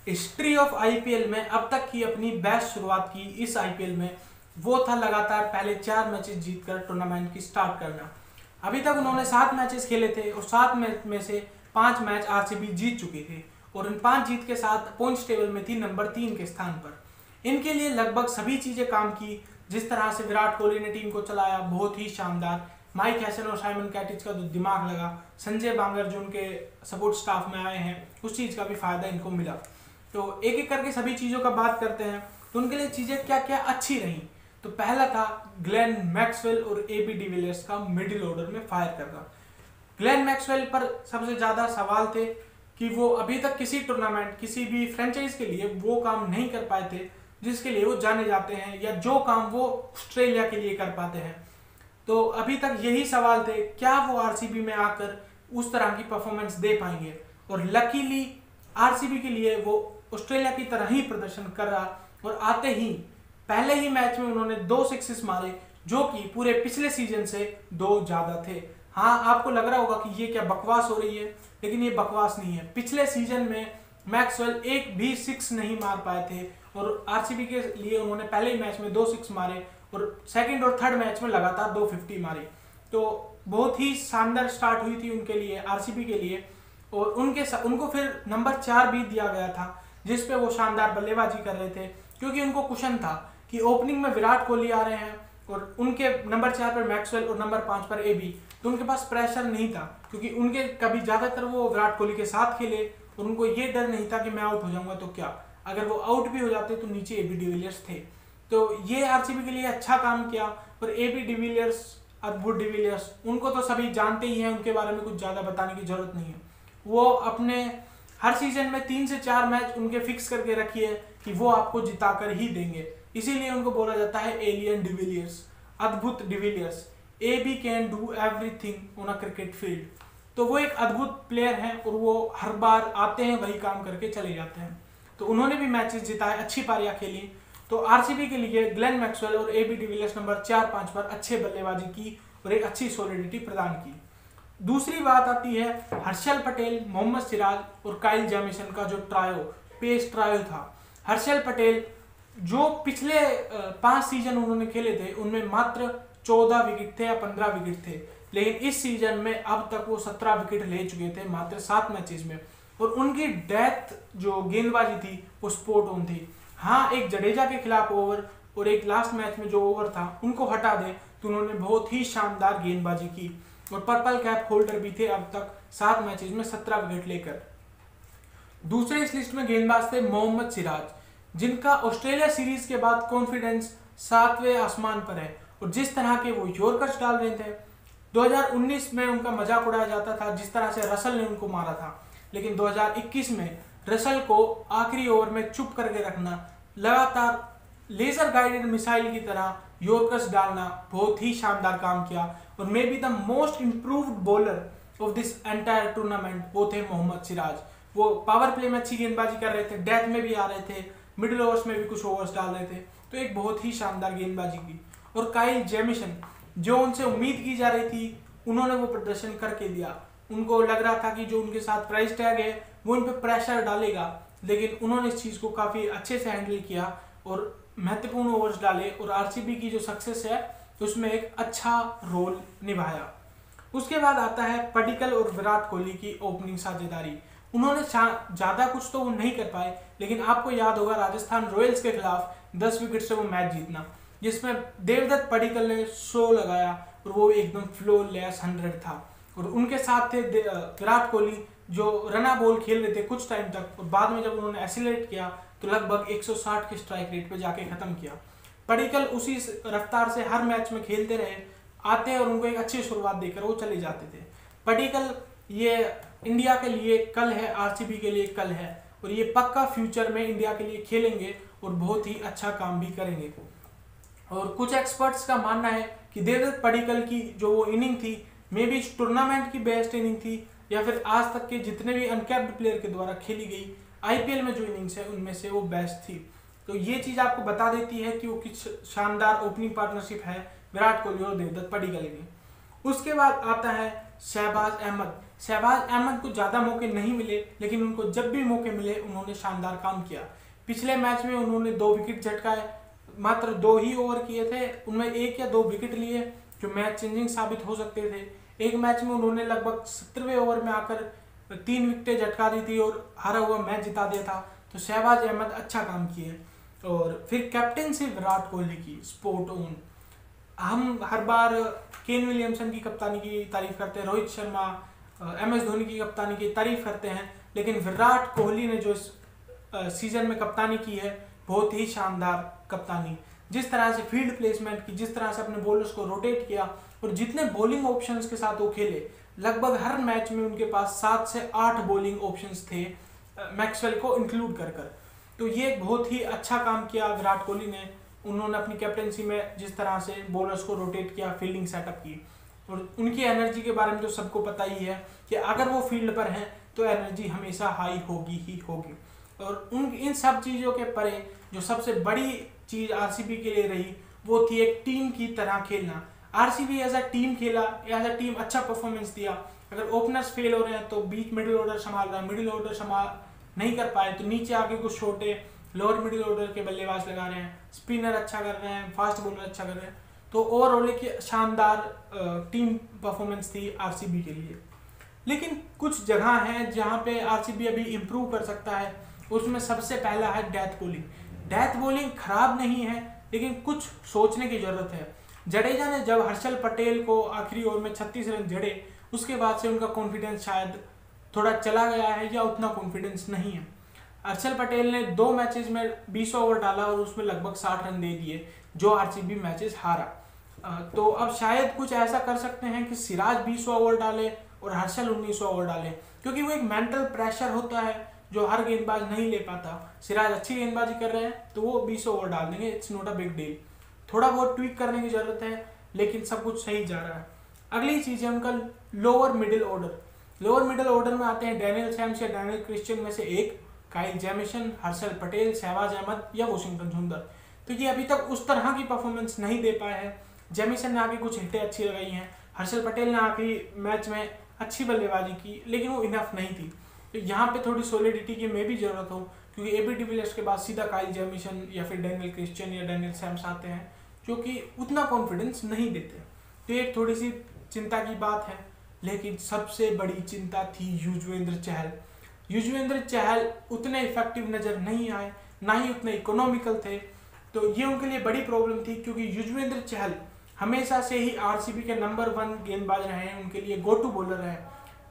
हिस्ट्री ऑफ आईपीएल में अब तक की अपनी बेस्ट शुरुआत की इस आईपीएल में। वो था लगातार पहले 4 मैचेस जीतकर टूर्नामेंट की स्टार्ट करना। अभी तक उन्होंने 7 मैचेस खेले थे और 7 मैच में से 5 मैच आरसीबी जीत चुके थे, और इन 5 जीत के साथ पॉइंट्स टेबल में थी नंबर 3 के स्थान पर। इनके लिए लगभग सभी चीजें काम की। जिस तरह से विराट कोहली ने टीम को चलाया, बहुत ही शानदार। माइक हैसन और साइमन कैटिच का जो दिमाग लगा, संजय बांगर जो उनके सपोर्ट स्टाफ में आए हैं, उस चीज का भी फायदा इनको मिला। तो एक एक करके सभी चीजों का बात करते हैं। तो उनके लिए चीजें क्या क्या अच्छी रही। तो पहला था ग्लेन मैक्सवेल और एबी डिविलियर्स का मिडिल ऑर्डर में फायर करना। ग्लेन मैक्सवेल पर सबसे ज्यादा सवाल थे कि वो अभी तक किसी टूर्नामेंट, किसी भी फ्रेंचाइज के लिए वो काम नहीं कर पाए थे जिसके लिए वो जाने जाते हैं, या जो काम वो ऑस्ट्रेलिया के लिए कर पाते हैं। तो अभी तक यही सवाल थे, क्या वो आरसीबी में आकर उस तरह की परफॉर्मेंस दे पाएंगे। और लकीली आरसीबी के लिए वो ऑस्ट्रेलिया की तरह ही प्रदर्शन कर रहा, और आते ही पहले ही मैच में उन्होंने 2 सिक्सेस मारे, जो कि पूरे पिछले सीजन से 2 ज्यादा थे। हाँ, आपको लग रहा होगा कि ये क्या बकवास हो रही है, लेकिन ये बकवास नहीं है। पिछले सीजन में मैक्सवेल एक भी 6 नहीं मार पाए थे, और आरसीबी के लिए उन्होंने पहले ही मैच में 2 6 मारे, और सेकंड और थर्ड मैच में लगातार 250 मारे। तो बहुत ही शानदार स्टार्ट हुई थी उनके लिए, आरसीबी के लिए। और उनको फिर नंबर 4 भी दिया गया था, जिसपे वो शानदार बल्लेबाजी कर रहे थे, क्योंकि उनको कुशन था कि ओपनिंग में विराट कोहली आ रहे हैं, और उनके नंबर 4 पर मैक्सवेल और नंबर 5 पर एबी। तो उनके पास प्रेशर नहीं था, क्योंकि उनके कभी ज्यादातर वो विराट कोहली के साथ खेले, और उनको ये डर नहीं था कि मैं आउट हो जाऊंगा तो क्या। अगर वो आउट भी हो जाते तो नीचे एबी डिविलियर्स थे। तो ये आरसीबी के लिए अच्छा काम किया। और एबी डिविलियर्स, अद्भुत डिविलियर्स, उनको तो सभी जानते ही हैं, उनके बारे में कुछ ज्यादा बताने की जरूरत नहीं है। वो अपने हर सीजन में 3 से 4 मैच उनके फिक्स करके रखिए कि वो आपको जिताकर ही देंगे। इसीलिए उनको बोला जाता है एलियन डिविलियर्स, अद्भुत de Villiers. AB can do everything on a cricket field. तो वो एक अद्भुत प्लेयर हैं, और वो हर बार आते हैं वही काम करके चले जाते हैं। तो उन्होंने भी मैचेस जिताए, अच्छी पारियां खेली। तो आरसीबी के लिए ग्लेन मैक्सवेल और एबी डिविलियर्स नंबर 4 5 पर अच्छे बल्लेबाजी की और एक अच्छी सॉलिडिटी प्रदान की। दूसरी बात आती है हर्षल पटेल, मोहम्मद सिराज और काइल जेमिसन का जो ट्रायो, पेस ट्रायो था। हर्षल पटेल जो पिछले 5 सीजन उन्होंने खेले थे, उनमें मात्र 14 विकेट थे या 15 विकेट थे, लेकिन इस सीजन में अब तक वो 17 विकेट ले चुके थे मात्र 7 मैचेस में। और उनकी डेथ जो गेंदबाजी थी वो स्पॉट ऑन थी। हाँ, एक जडेजा के खिलाफ ओवर और एक लास्ट मैच में जो ओवर था उनको हटा दे तो उन्होंने बहुत ही शानदार गेंदबाजी की, और पर्पल कैप होल्डर भी थे अब तक 7 मैचेस में 17 विकेट लेकर। दूसरे इस लिस्ट में गेंदबाज थे मोहम्मद सिराज, जिनका ऑस्ट्रेलिया सीरीज के बाद कॉन्फिडेंस 7वें आसमान पर है। और जिस तरह के वो यॉर्कर्स डाल रहे थे, 2019 में उनका मजाक उड़ाया जाता था जिस तरह से रसल ने उनको मारा था, लेकिन 2021 में रसल को आखिरी ओवर में चुप करके रखना, लगातार लेजर गाइडेड मिसाइल की तरह यॉर्कर्स डालना, बहुत ही शानदार काम किया। और may be the most improved bowler of this entire tournament वो थे मोहम्मद सिराज। वो पावर प्ले में अच्छी गेंदबाजी कर रहे थे, डेथ में भी आ रहे थे, मिडिल ओवर्स में भी कुछ ओवर्स डाल रहे थे, तो एक बहुत ही शानदार गेंदबाजी की। और काइल जेमिसन, जो उनसे उम्मीद की जा रही थी, उन्होंने वो प्रदर्शन करके दिया। उनको लग रहा था कि जो उनके साथ प्राइस टैग है वो उन पर प्रेशर डालेगा, लेकिन उन्होंने इस चीज को काफी अच्छे से हैंडल किया और महत्वपूर्ण ओवर्स डाले, और आरसीबी की जो सक्सेस है उसमें एक अच्छा रोल निभाया। उसके बाद आता है पडिक्कल और विराट कोहली की ओपनिंग साझेदारी। उन्होंने ज्यादा कुछ तो वो नहीं कर पाए, लेकिन आपको याद होगा राजस्थान रॉयल्स के खिलाफ 10 विकेट से वो मैच जीतना, जिसमें देवदत्त पडिक्कल ने 100 लगाया और वो एकदम फ्लॉलेस 100 था। और उनके साथ थे विराट कोहली, जो रना बॉल खेल रहे थे कुछ टाइम तक, और बाद में जब उन्होंने एक्सीलरेट किया तो लगभग 160 के स्ट्राइक रेट पे जाके खत्म किया। पडिक्कल उसी रफ्तार से हर मैच में खेलते रहे, आते और उनको एक अच्छी शुरुआत देकर वो चले जाते थे। पडिक्कल ये इंडिया के लिए कल है, आरसीबी के लिए कल है, और ये पक्का फ्यूचर में इंडिया के लिए खेलेंगे और बहुत ही अच्छा काम भी करेंगे। और कुछ एक्सपर्ट्स का मानना है कि देवदत्त पडिक्कल की जो वो इनिंग थी मे बी इस टूर्नामेंट की बेस्ट इनिंग थी, या फिर आज तक के जितने भी अनकैप्ड प्लेयर के द्वारा खेली गई आईपीएल में जो इनिंग्स है उनमें से वो बेस्ट थी। तो ये चीज़ आपको बता देती है कि वो किस शानदार ओपनिंग पार्टनरशिप है विराट कोहली और देवदत्त पडिक्कल की। उसके बाद आता है शहबाज अहमद। शहबाज अहमद को ज़्यादा मौके नहीं मिले, लेकिन उनको जब भी मौके मिले उन्होंने शानदार काम किया। पिछले मैच में उन्होंने 2 विकेट झटकाए, मात्र 2 ही ओवर किए थे, उनमें 1 या 2 विकेट लिए जो मैच चेंजिंग साबित हो सकते थे। एक मैच में उन्होंने लगभग 17वें ओवर में आकर 3 विकेटें झटका दी थी और हारा हुआ मैच जिता दिया था। तो शहबाज अहमद अच्छा काम किए। और फिर कैप्टेंसी विराट कोहली की स्पोर्ट ऑन। हम हर बार केन विलियमसन की कप्तानी की तारीफ करते हैं, रोहित शर्मा, MS धोनी की कप्तानी की तारीफ करते हैं, लेकिन विराट कोहली ने जो सीजन में कप्तानी की है बहुत ही शानदार कप्तानी। जिस तरह से फील्ड प्लेसमेंट की, जिस तरह से अपने बॉलर्स को रोटेट किया और जितने बॉलिंग ऑप्शंस के साथ वो खेले, लगभग हर मैच में उनके पास 7 से 8 बॉलिंग ऑप्शंस थे मैक्सवेल को इंक्लूड कर कर। तो ये बहुत ही अच्छा काम किया विराट कोहली ने। उन्होंने अपनी कैप्टेंसी में जिस तरह से बॉलर्स को रोटेट किया, फील्डिंग सेटअप की, और उनकी एनर्जी के बारे में तो सबको पता ही है कि अगर वो फील्ड पर हैं तो एनर्जी हमेशा हाई होगी ही होगी। और इन सब चीज़ों के परे जो सबसे बड़ी चीज़ आरसीबी के लिए रही वो थी एक टीम की तरह खेलना। आरसीबी एज अ टीम खेला, एज अ टीम अच्छा परफॉर्मेंस दिया। अगर ओपनर्स फेल हो रहे हैं तो बीच मिडिल ऑर्डर संभाल रहा है, मिडिल ऑर्डर संभाल नहीं कर पाए तो नीचे आके कुछ छोटे लोअर मिडिल ऑर्डर के बल्लेबाज लगा रहे हैं, स्पिनर अच्छा कर रहे हैं, फास्ट बॉलर अच्छा कर रहे हैं। तो ओवरऑल एक शानदार टीम परफॉर्मेंस थी आरसीबी के लिए। लेकिन कुछ जगह हैं जहां पे आरसीबी अभी इम्प्रूव कर सकता है। उसमें सबसे पहला है डेथ बॉलिंग। डेथ बॉलिंग खराब नहीं है, लेकिन कुछ सोचने की जरूरत है। जडेजा ने जब हर्षल पटेल को आखिरी ओवर में 36 रन जड़े, उसके बाद से उनका कॉन्फिडेंस शायद थोड़ा चला गया है या उतना कॉन्फिडेंस नहीं है। हर्षल पटेल ने 2 मैचेस में 20 ओवर डाला और उसमें लगभग 60 रन दे दिए, जो आरसीबी मैचेस हारा। तो अब शायद कुछ ऐसा कर सकते हैं कि सिराज 20 ओवर डाले और हर्षल 19 ओवर डाले, क्योंकि वो एक मेंटल प्रेशर होता है जो हर गेंदबाज नहीं ले पाता। सिराज अच्छी गेंदबाजी कर रहे हैं तो वो 20 ओवर डाल देंगे, it's not a big deal. थोड़ा बहुत ट्वीक करने की जरूरत है, लेकिन सब कुछ सही जा रहा है। अगली चीज है उनका lower middle order. Lower middle order में आते हैं डैनियल सैम्स या डैनियल क्रिश्चियन में से एक, काइल जेमिसन, हर्षल पटेल, शहबाज अहमद या वॉशिंगटन सुंदर। तो ये अभी तक उस तरह की परफॉर्मेंस नहीं दे पाए हैं। जेमिसन ने आके कुछ हिटें अच्छी लगाई हैं, हर्षल पटेल ने आखिरी मैच में अच्छी बल्लेबाजी की, लेकिन वो इनफ नहीं थी। तो यहाँ पे थोड़ी सॉलिडिटी की में भी जरूरत हो, क्योंकि एबी डिविलियर्स के बाद सीधा काइल जेमिसन या फिर डैनियल क्रिश्चियन या डैनियल सैम्स आते हैं जो कि उतना कॉन्फिडेंस नहीं देते। तो एक थोड़ी सी चिंता की बात है। लेकिन सबसे बड़ी चिंता थी युजवेंद्र चहल। युजवेंद्र चहल उतने इफेक्टिव नजर नहीं आए, ना ही उतने इकोनॉमिकल थे। तो ये उनके लिए बड़ी प्रॉब्लम थी, क्योंकि युजवेंद्र चहल हमेशा से ही आरसीबी के नंबर 1 गेंदबाज रहे हैं, उनके लिए गो टू बॉलर रहे।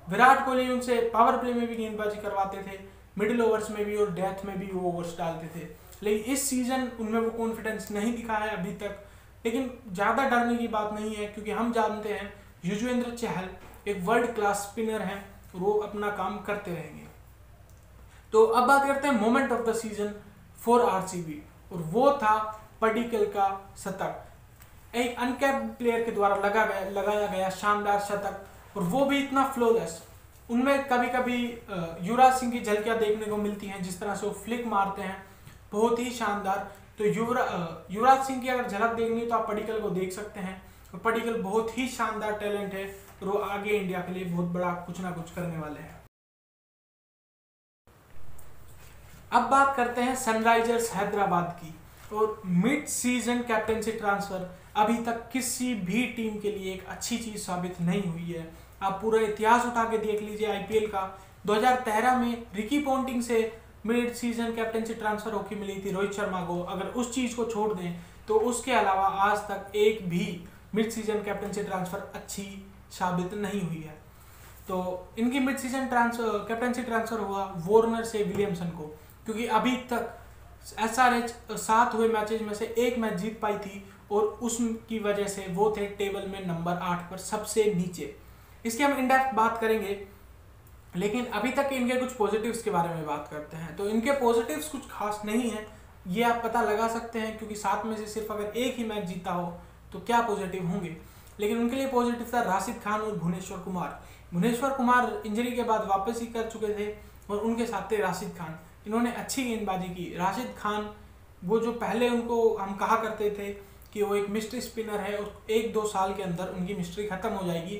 विराट कोहली उनसे पावर प्ले में भी गेंदबाजी करवाते थे, मिडिल ओवर्स में भी और डेथ में भी वो ओवर्स डालते थे। लेकिन इस सीजन उनमें वो कॉन्फिडेंस नहीं दिखा है अभी तक। लेकिन ज़्यादा डरने की बात नहीं है, क्योंकि हम जानते हैं युजवेंद्र चहल एक वर्ल्ड क्लास स्पिनर हैं और वो अपना काम करते रहेंगे। तो अब बात करते हैं moment of the season for RCB, और वो था पडिक्कल का शतक। एक अनकैप्ड प्लेयर के द्वारा लगाया गया शानदार शतक, और वो भी इतना फ्लॉलेस। उनमें कभी कभी युवराज सिंह की झलकियां देखने को मिलती हैं, जिस तरह से वो फ्लिक मारते हैं, बहुत ही शानदार। तो युवराज सिंह की अगर झलक देखनी है तो आप पडिक्कल को देख सकते हैं। और पडिक्कल बहुत ही शानदार टैलेंट है और वो आगे इंडिया के लिए बहुत बड़ा कुछ ना कुछ करने वाले हैं। अब बात करते हैं सनराइजर्स हैदराबाद की। और मिड सीजन कैप्टेंसी ट्रांसफर अभी तक किसी भी टीम के लिए एक अच्छी चीज साबित नहीं हुई है। आप पूरा इतिहास उठा के देख लीजिए आईपीएल का। 2013 में रिकी पॉन्टिंग से मिड सीजन कैप्टेंसी ट्रांसफर होकर मिली थी रोहित शर्मा को। अगर उस चीज को छोड़ दें तो उसके अलावा आज तक एक भी मिड सीजन कैप्टेंसी ट्रांसफर अच्छी साबित नहीं हुई है। तो इनकी मिड सीजन कैप्टेंसी ट्रांसफर हुआ वार्नर से विलियमसन को, क्योंकि अभी तक एसआरएच 7 हुए मैचेज में से 1 मैच जीत पाई थी, और उसकी वजह से वो थे टेबल में नंबर 8 पर सबसे नीचे। इसकी हम इनडेप्थ बात करेंगे, लेकिन अभी तक इनके कुछ पॉजिटिव्स के बारे में बात करते हैं। तो इनके पॉजिटिव्स कुछ खास नहीं है, ये आप पता लगा सकते हैं, क्योंकि 7 में से सिर्फ अगर एक ही मैच जीता हो तो क्या पॉजिटिव होंगे। लेकिन उनके लिए पॉजिटिव था राशिद खान और भुवनेश्वर कुमार। भुवनेश्वर कुमार इंजरी के बाद वापस ही कर चुके थे और उनके साथ थे राशिद खान। इन्होंने अच्छी गेंदबाजी की। राशिद खान वो जो पहले उनको हम कहा करते थे कि वो एक मिस्ट्री स्पिनर है और 1-2 साल के अंदर उनकी मिस्ट्री खत्म हो जाएगी,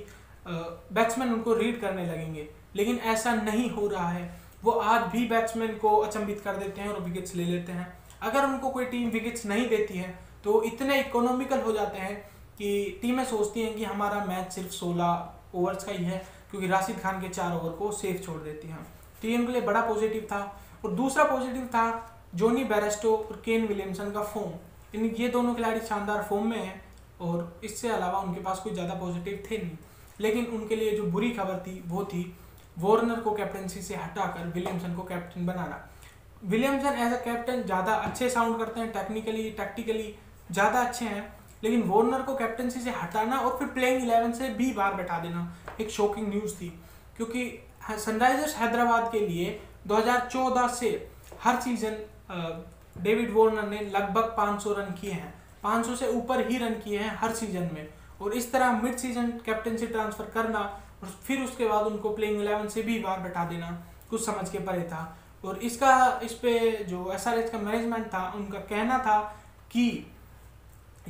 बैट्समैन उनको रीड करने लगेंगे, लेकिन ऐसा नहीं हो रहा है। वो आज भी बैट्समैन को अचंभित कर देते हैं और विकेट्स ले लेते हैं। अगर उनको कोई टीम विकेट्स नहीं देती है तो इतने इकोनॉमिकल हो जाते हैं कि टीमें सोचती हैं कि हमारा मैच सिर्फ 16 ओवर्स का ही है, क्योंकि राशिद खान के 4 ओवर को सेफ छोड़ देती हैं। तो ये उनके लिए बड़ा पॉजिटिव था। और दूसरा पॉजिटिव था जोनी बेयरस्टो और केन विलियमसन का फॉर्म। ये दोनों खिलाड़ी शानदार फॉर्म में हैं और इससे अलावा उनके पास कोई ज़्यादा पॉजिटिव थे नहीं। लेकिन उनके लिए जो बुरी खबर थी वो थी वार्नर को कैप्टनसी से हटाकर विलियमसन को कैप्टन बनाना। विलियमसन एज अ कैप्टन ज़्यादा अच्छे साउंड करते हैं, टेक्निकली टैक्टिकली ज़्यादा अच्छे हैं, लेकिन वार्नर को कैप्टनसी से हटाना और फिर प्लेइंग 11 से भी बाहर बैठा देना एक शॉकिंग न्यूज़ थी। क्योंकि सनराइजर्स हैदराबाद के लिए 2014 से हर सीजन डेविड वार्नर ने लगभग 500 रन किए हैं, 500 से ऊपर ही रन किए हैं हर सीजन में। और इस तरह मिड सीजन कैप्टनसी ट्रांसफर करना और फिर उसके बाद उनको प्लेइंग 11 से भी बाहर बैठा देना कुछ समझ के परे था। और इस पे जो SRH का मैनेजमेंट था उनका कहना था कि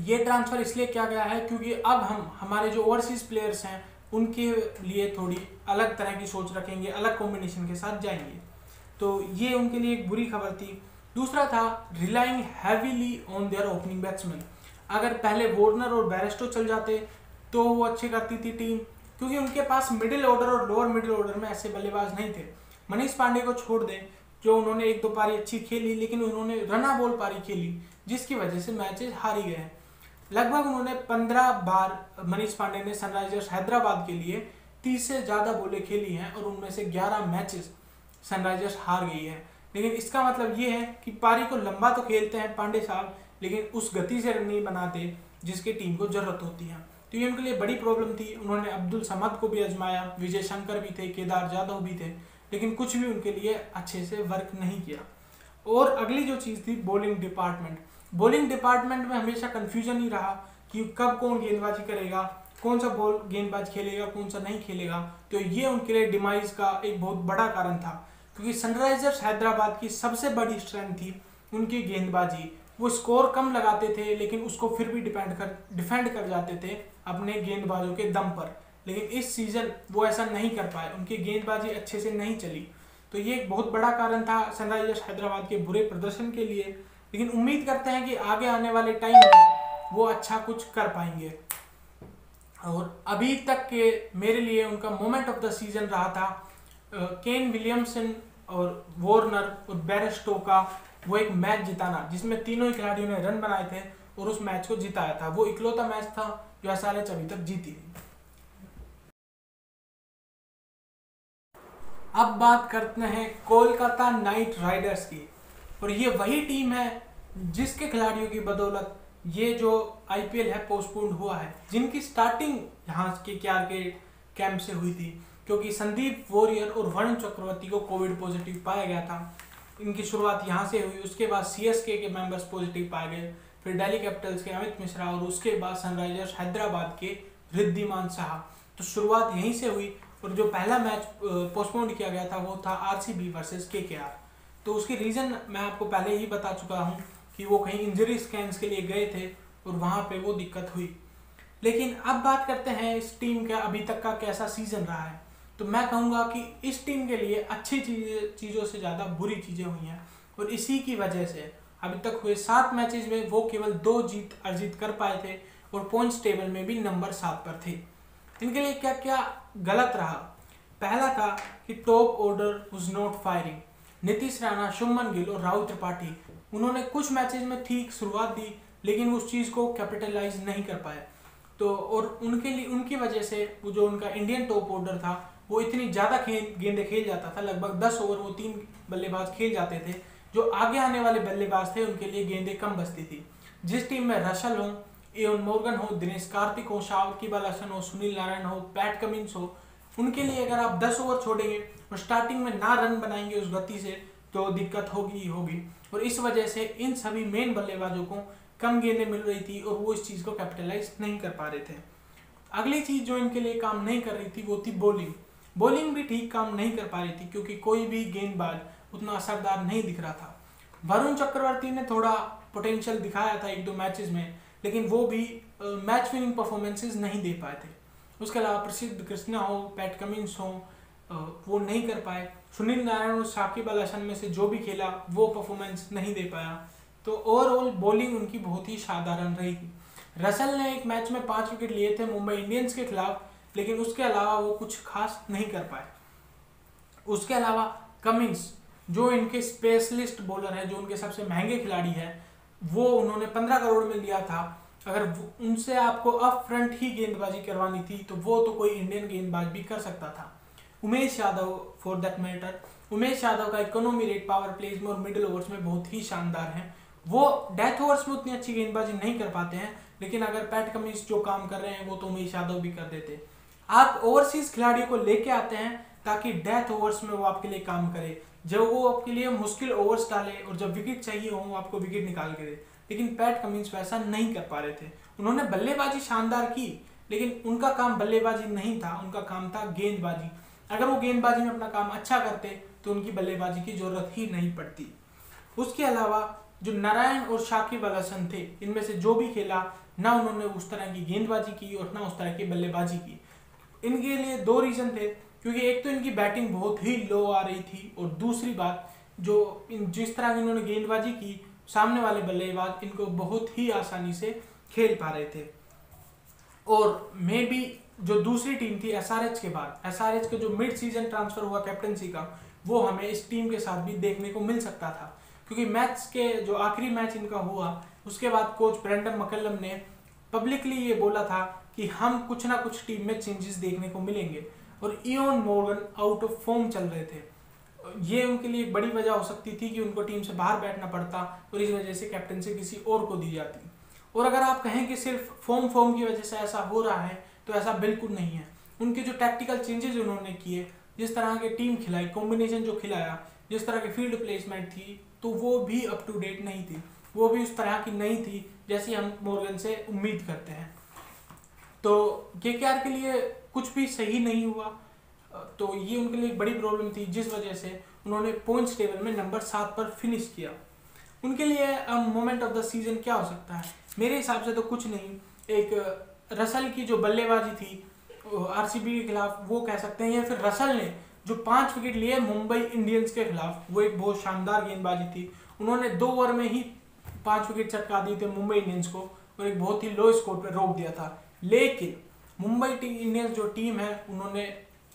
ये ट्रांसफर इसलिए किया गया है क्योंकि अब हम हमारे जो ओवरसीज प्लेयर्स हैं उनके लिए थोड़ी अलग तरह की सोच रखेंगे, अलग कॉम्बिनेशन के साथ जाएंगे। तो ये उनके लिए एक बुरी खबर थी। दूसरा था relying heavily on their opening batsman. अगर पहले वार्नर और बेयरस्टो चल जाते तो वो अच्छी करती थी टीम, क्योंकि उनके पास मिडिल ऑर्डर और लोअर मिडिल ऑर्डर में ऐसे बल्लेबाज नहीं थे। मनीष पांडे को छोड़ दें, जो उन्होंने 1-2 पारी अच्छी खेली, लेकिन उन्होंने रना बॉल पारी खेली जिसकी वजह से मैचेस हारी गए हैं। लगभग उन्होंने 15 बार मनीष पांडे ने सनराइजर्स हैदराबाद के लिए 30 से ज़्यादा बॉलें खेली हैं और उनमें से 11 मैचेस सनराइजर्स हार गई है। लेकिन इसका मतलब ये है कि पारी को लंबा तो खेलते हैं पांडे साहब, लेकिन उस गति से रन नहीं बनाते जिसकी टीम को जरूरत होती है। तो ये उनके लिए बड़ी प्रॉब्लम थी। उन्होंने अब्दुल समद को भी आजमाया, विजय शंकर भी थे, केदार जाधव भी थे, लेकिन कुछ भी उनके लिए अच्छे से वर्क नहीं किया। और अगली जो चीज़ थी बॉलिंग डिपार्टमेंट। बॉलिंग डिपार्टमेंट में हमेशा कन्फ्यूजन ही रहा कि कब कौन गेंदबाजी करेगा, कौन सा बॉल गेंदबाज खेलेगा, कौन सा नहीं खेलेगा। तो ये उनके लिए डिमाइज का एक बहुत बड़ा कारण था, क्योंकि सनराइजर्स हैदराबाद की सबसे बड़ी स्ट्रेंथ थी उनकी गेंदबाजी। वो स्कोर कम लगाते थे लेकिन उसको फिर भी डिफेंड कर जाते थे अपने गेंदबाजों के दम पर। लेकिन इस सीजन वो ऐसा नहीं कर पाए, उनकी गेंदबाजी अच्छे से नहीं चली। तो ये एक बहुत बड़ा कारण था सनराइजर्स हैदराबाद के बुरे प्रदर्शन के लिए। लेकिन उम्मीद करते हैं कि आगे आने वाले टाइम में वो अच्छा कुछ कर पाएंगे। और अभी तक के मेरे लिए उनका मोमेंट ऑफ द सीजन रहा था केन विलियमसन और वार्नर और बेयरस्टो का वो एक मैच जिताना, जिसमें तीनों ही खिलाड़ियों ने रन बनाए थे और उस मैच को जिताया था। वो इकलौता मैच था जो SRH अभी तक जीती थी। अब बात करते हैं कोलकाता नाइट राइडर्स की। और ये वही टीम है जिसके खिलाड़ियों की बदौलत ये जो IPL है पोस्टपोन्ड हुआ है, जिनकी स्टार्टिंग यहाँ के कैंप से हुई थी, क्योंकि संदीप वॉरियर और वरुण चक्रवर्ती को कोविड पॉजिटिव पाया गया था। इनकी शुरुआत यहाँ से हुई, उसके बाद CSK के मेंबर्स पॉजिटिव पाए गए, फिर दिल्ली कैपिटल्स के अमित मिश्रा और उसके बाद सनराइजर्स हैदराबाद के रिद्धिमान साहा। तो शुरुआत यहीं से हुई। और जो पहला मैच पोस्टपोन किया गया था वो था RCB वर्सेस KKR। तो उसकी रीज़न मैं आपको पहले ही बता चुका हूँ कि वो कहीं इंजरी स्कैन्स के लिए गए थे और वहाँ पे वो दिक्कत हुई। लेकिन अब बात करते हैं इस टीम का अभी तक का कैसा सीजन रहा है। तो मैं कहूँगा कि इस टीम के लिए अच्छी चीज़ों से ज़्यादा बुरी चीज़ें हुई हैं, और इसी की वजह से अभी तक हुए 7 मैचेस में वो केवल 2 जीत अर्जित कर पाए थे और पॉइंट्स टेबल में भी नंबर 7 पर थे। इनके लिए क्या क्या गलत रहा? पहला था कि top order was not firing. Nitish Rana, Shubman Gill और राहुल त्रिपाठी, उन्होंने कुछ मैचेस में ठीक शुरुआत दी लेकिन उस चीज़ को कैपिटलाइज नहीं कर पाए। तो और उनकी वजह से वो जो उनका इंडियन टॉप ऑर्डर था वो इतनी ज़्यादा गेंदें खेल जाता था, लगभग 10 ओवर वो 3 बल्लेबाज खेल जाते थे। जो आगे आने वाले बल्लेबाज थे उनके लिए गेंदें कम बचती थी। जिस टीम में रशल हो, एवन मॉर्गन हो, दिनेश कार्तिक हो, शाकिब अल हसन हो, सुनील नारायण हो, पैट कमिंस हो, उनके लिए अगर आप 10 ओवर छोड़ेंगे और स्टार्टिंग में ना रन बनाएंगे उस गति से, तो दिक्कत होगी ही होगी। और इस वजह से इन सभी मेन बल्लेबाजों को कम गेंदें मिल रही थी और वो इस चीज़ को कैपिटलाइज नहीं कर पा रहे थे। अगली चीज़ जो इनके लिए काम नहीं कर रही थी वो थी बॉलिंग। बॉलिंग भी ठीक काम नहीं कर पा रही थी क्योंकि कोई भी गेंदबाज उतना असरदार नहीं दिख रहा था। वरुण चक्रवर्ती ने थोड़ा पोटेंशियल दिखाया था 1-2 मैचेस में, लेकिन वो भी मैच विनिंग परफॉर्मेंसेस नहीं दे पाए थे। उसके अलावा प्रसिद्ध कृष्णा हो, पैट कमिंस हो, वो नहीं कर पाए। सुनील नारायण और साकिब अल हसन में से जो भी खेला वो परफॉर्मेंस नहीं दे पाया। तो ओवरऑल बॉलिंग उनकी बहुत ही साधारण रही। रसल ने एक मैच में 5 विकेट लिए थे मुंबई इंडियंस के खिलाफ, लेकिन उसके अलावा वो कुछ खास नहीं कर पाए। उसके अलावा कमिंस जो इनके स्पेशलिस्ट बॉलर है, जो उनके सबसे महंगे खिलाड़ी है, वो उन्होंने 15 करोड़ में लिया था। अगर उनसे आपको अप फ्रंट ही गेंदबाजी करवानी थी तो वो तो कोई इंडियन गेंदबाज भी कर सकता था। Umesh Yadav for that matter, Umesh Yadav का इकोनॉमी रेट पावर प्लेज में और मिडिल ओवर्स में बहुत ही शानदार है। वो डेथ ओवर्स में उतनी अच्छी गेंदबाजी नहीं कर पाते हैं, लेकिन अगर पैट कमिंस जो काम कर रहे हैं वो तो उमेश यादव भी कर देते। आप ओवरसीज खिलाड़ियों को लेके आते हैं ताकि डेथ ओवर्स में वो आपके लिए काम करे, जब वो आपके लिए मुश्किल ओवर्स डाले और जब विकेट चाहिए हो वो आपको विकेट निकाल के दे। लेकिन पैट कमिंस वैसा नहीं कर पा रहे थे। उन्होंने बल्लेबाजी शानदार की, लेकिन उनका काम बल्लेबाजी नहीं था, उनका काम था गेंदबाजी। अगर वो गेंदबाजी में अपना काम अच्छा करते तो उनकी बल्लेबाजी की जरूरत ही नहीं पड़ती। उसके अलावा जो नारायण और साकिब अल हसन थे, इनमें से जो भी खेला ना उन्होंने उस तरह की गेंदबाजी की और ना उस तरह की बल्लेबाजी की। इनके लिए 2 रीजन थे, क्योंकि एक तो इनकी बैटिंग बहुत ही लो आ रही थी और दूसरी बात जो जिस तरह की इन्होंने गेंदबाजी की, सामने वाले बल्लेबाज इनको बहुत ही आसानी से खेल पा रहे थे। और मे बी जो दूसरी टीम थी एसआरएच के बाद, एसआरएच का जो मिड सीजन ट्रांसफर हुआ कैप्टनसी का, वो हमें इस टीम के साथ भी देखने को मिल सकता था। क्योंकि मैच के जो आखिरी मैच इनका हुआ उसके बाद कोच ब्रेंडन मैकलम ने पब्लिकली ये बोला था कि हम कुछ ना कुछ टीम में चेंजेस देखने को मिलेंगे। और Eoin Morgan out of form चल रहे थे, ये उनके लिए एक बड़ी वजह हो सकती थी कि उनको टीम से बाहर बैठना पड़ता और इस वजह से कैप्टनसी किसी और को दी जाती। और अगर आप कहें कि सिर्फ फॉर्म की वजह से ऐसा हो रहा है तो ऐसा बिल्कुल नहीं है। उनके जो टैक्टिकल चेंजेस उन्होंने किए, जिस तरह के टीम खिलाई, कॉम्बिनेशन जो खिलाया, जिस तरह की फील्ड प्लेसमेंट थी, तो वो भी अप टू डेट नहीं थी, वो भी उस तरह की नहीं थी जैसी हम मॉर्गन से उम्मीद करते हैं। तो केकेआर के लिए कुछ भी सही नहीं हुआ, तो ये उनके लिए एक बड़ी प्रॉब्लम थी, जिस वजह से उन्होंने पॉइंट्स टेबल में नंबर 7 पर फिनिश किया। उनके लिए मोमेंट ऑफ द सीजन क्या हो सकता है? मेरे हिसाब से तो कुछ नहीं। एक रसल की जो बल्लेबाजी थी आरसीबी के खिलाफ वो कह सकते हैं, या फिर रसल ने जो 5 विकेट लिए मुंबई इंडियंस के खिलाफ, वो एक बहुत शानदार गेंदबाजी थी। उन्होंने 2 ओवर में ही 5 विकेट चटका दिए थे मुंबई इंडियंस को और एक बहुत ही लो स्कोर पर रोक दिया था। लेकिन मुंबई इंडियंस जो टीम है उन्होंने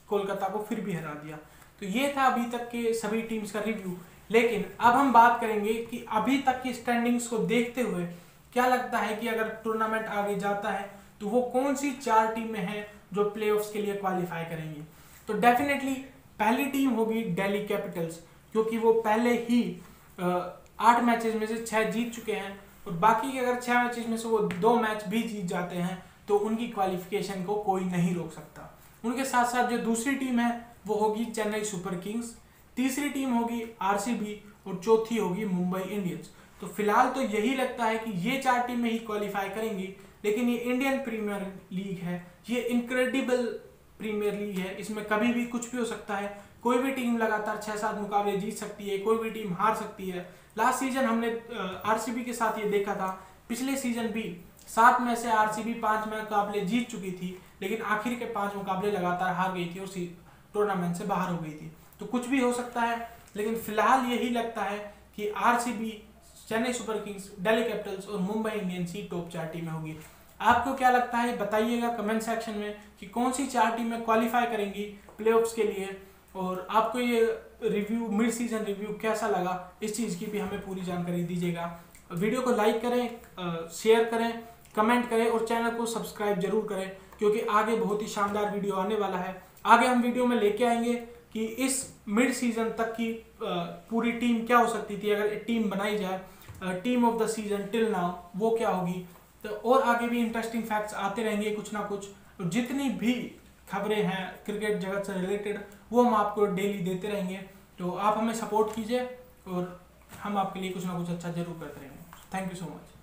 कोलकाता को फिर भी हरा दिया। तो ये था अभी तक के सभी टीम्स का रिव्यू। लेकिन अब हम बात करेंगे कि अभी तक की स्टैंडिंग्स को देखते हुए क्या लगता है कि अगर टूर्नामेंट आगे जाता है तो वो कौन सी 4 टीमें हैं जो प्लेऑफ्स के लिए क्वालिफाई करेंगी। तो डेफिनेटली पहली टीम होगी दिल्ली कैपिटल्स, क्योंकि वो पहले ही 8 मैचेस में से 6 जीत चुके हैं और बाकी के अगर 6 मैचेस में से वो 2 मैच भी जीत जाते हैं तो उनकी क्वालिफिकेशन को कोई नहीं रोक सकता। उनके साथ साथ जो दूसरी टीम है वो होगी चेन्नई सुपर किंग्स, तीसरी टीम होगी आरसीबी और चौथी होगी मुंबई इंडियंस। तो फिलहाल तो यही लगता है कि ये 4 टीमें ही क्वालिफाई करेंगी। लेकिन ये इंडियन प्रीमियर लीग है, ये इनक्रेडिबल प्रीमियर लीग है, इसमें कभी भी कुछ भी हो सकता है। कोई भी टीम लगातार 6-7 मुकाबले जीत सकती है, कोई भी टीम हार सकती है। लास्ट सीजन हमने आरसीबी के साथ ये देखा था, पिछले सीजन भी 7 में से आरसीबी 5 मुकाबले जीत चुकी थी, लेकिन आखिर के 5 मुकाबले लगातार हार गई थी और टूर्नामेंट से बाहर हो गई थी। तो कुछ भी हो सकता है, लेकिन फिलहाल यही लगता है कि RCB, Chennai super Kings, Delhi Capitals और मुंबई इंडियंस ही टॉप 4 टीमें होगी। आपको क्या लगता है बताइएगा कमेंट सेक्शन में कि कौन सी 4 टीमें क्वालिफाई करेंगी प्लेऑफ्स के लिए, और आपको ये रिव्यू, मिड सीजन रिव्यू कैसा लगा, इस चीज़ की भी हमें पूरी जानकारी दीजिएगा। वीडियो को लाइक करें, शेयर करें, कमेंट करें और चैनल को सब्सक्राइब जरूर करें, क्योंकि आगे बहुत ही शानदार वीडियो आने वाला है। आगे हम वीडियो में लेके आएंगे कि इस मिड सीजन तक की पूरी टीम क्या हो सकती थी अगर टीम बनाई जाए, team of the season till now वो क्या होगी। तो और आगे भी इंटरेस्टिंग फैक्ट्स आते रहेंगे कुछ ना कुछ, और जितनी भी खबरें हैं क्रिकेट जगत से रिलेटेड वो हम आपको डेली देते रहेंगे। तो आप हमें सपोर्ट कीजिए। और हम आपके लिए कुछ ना कुछ अच्छा जरूर करते रहेंगे। Thank you so much.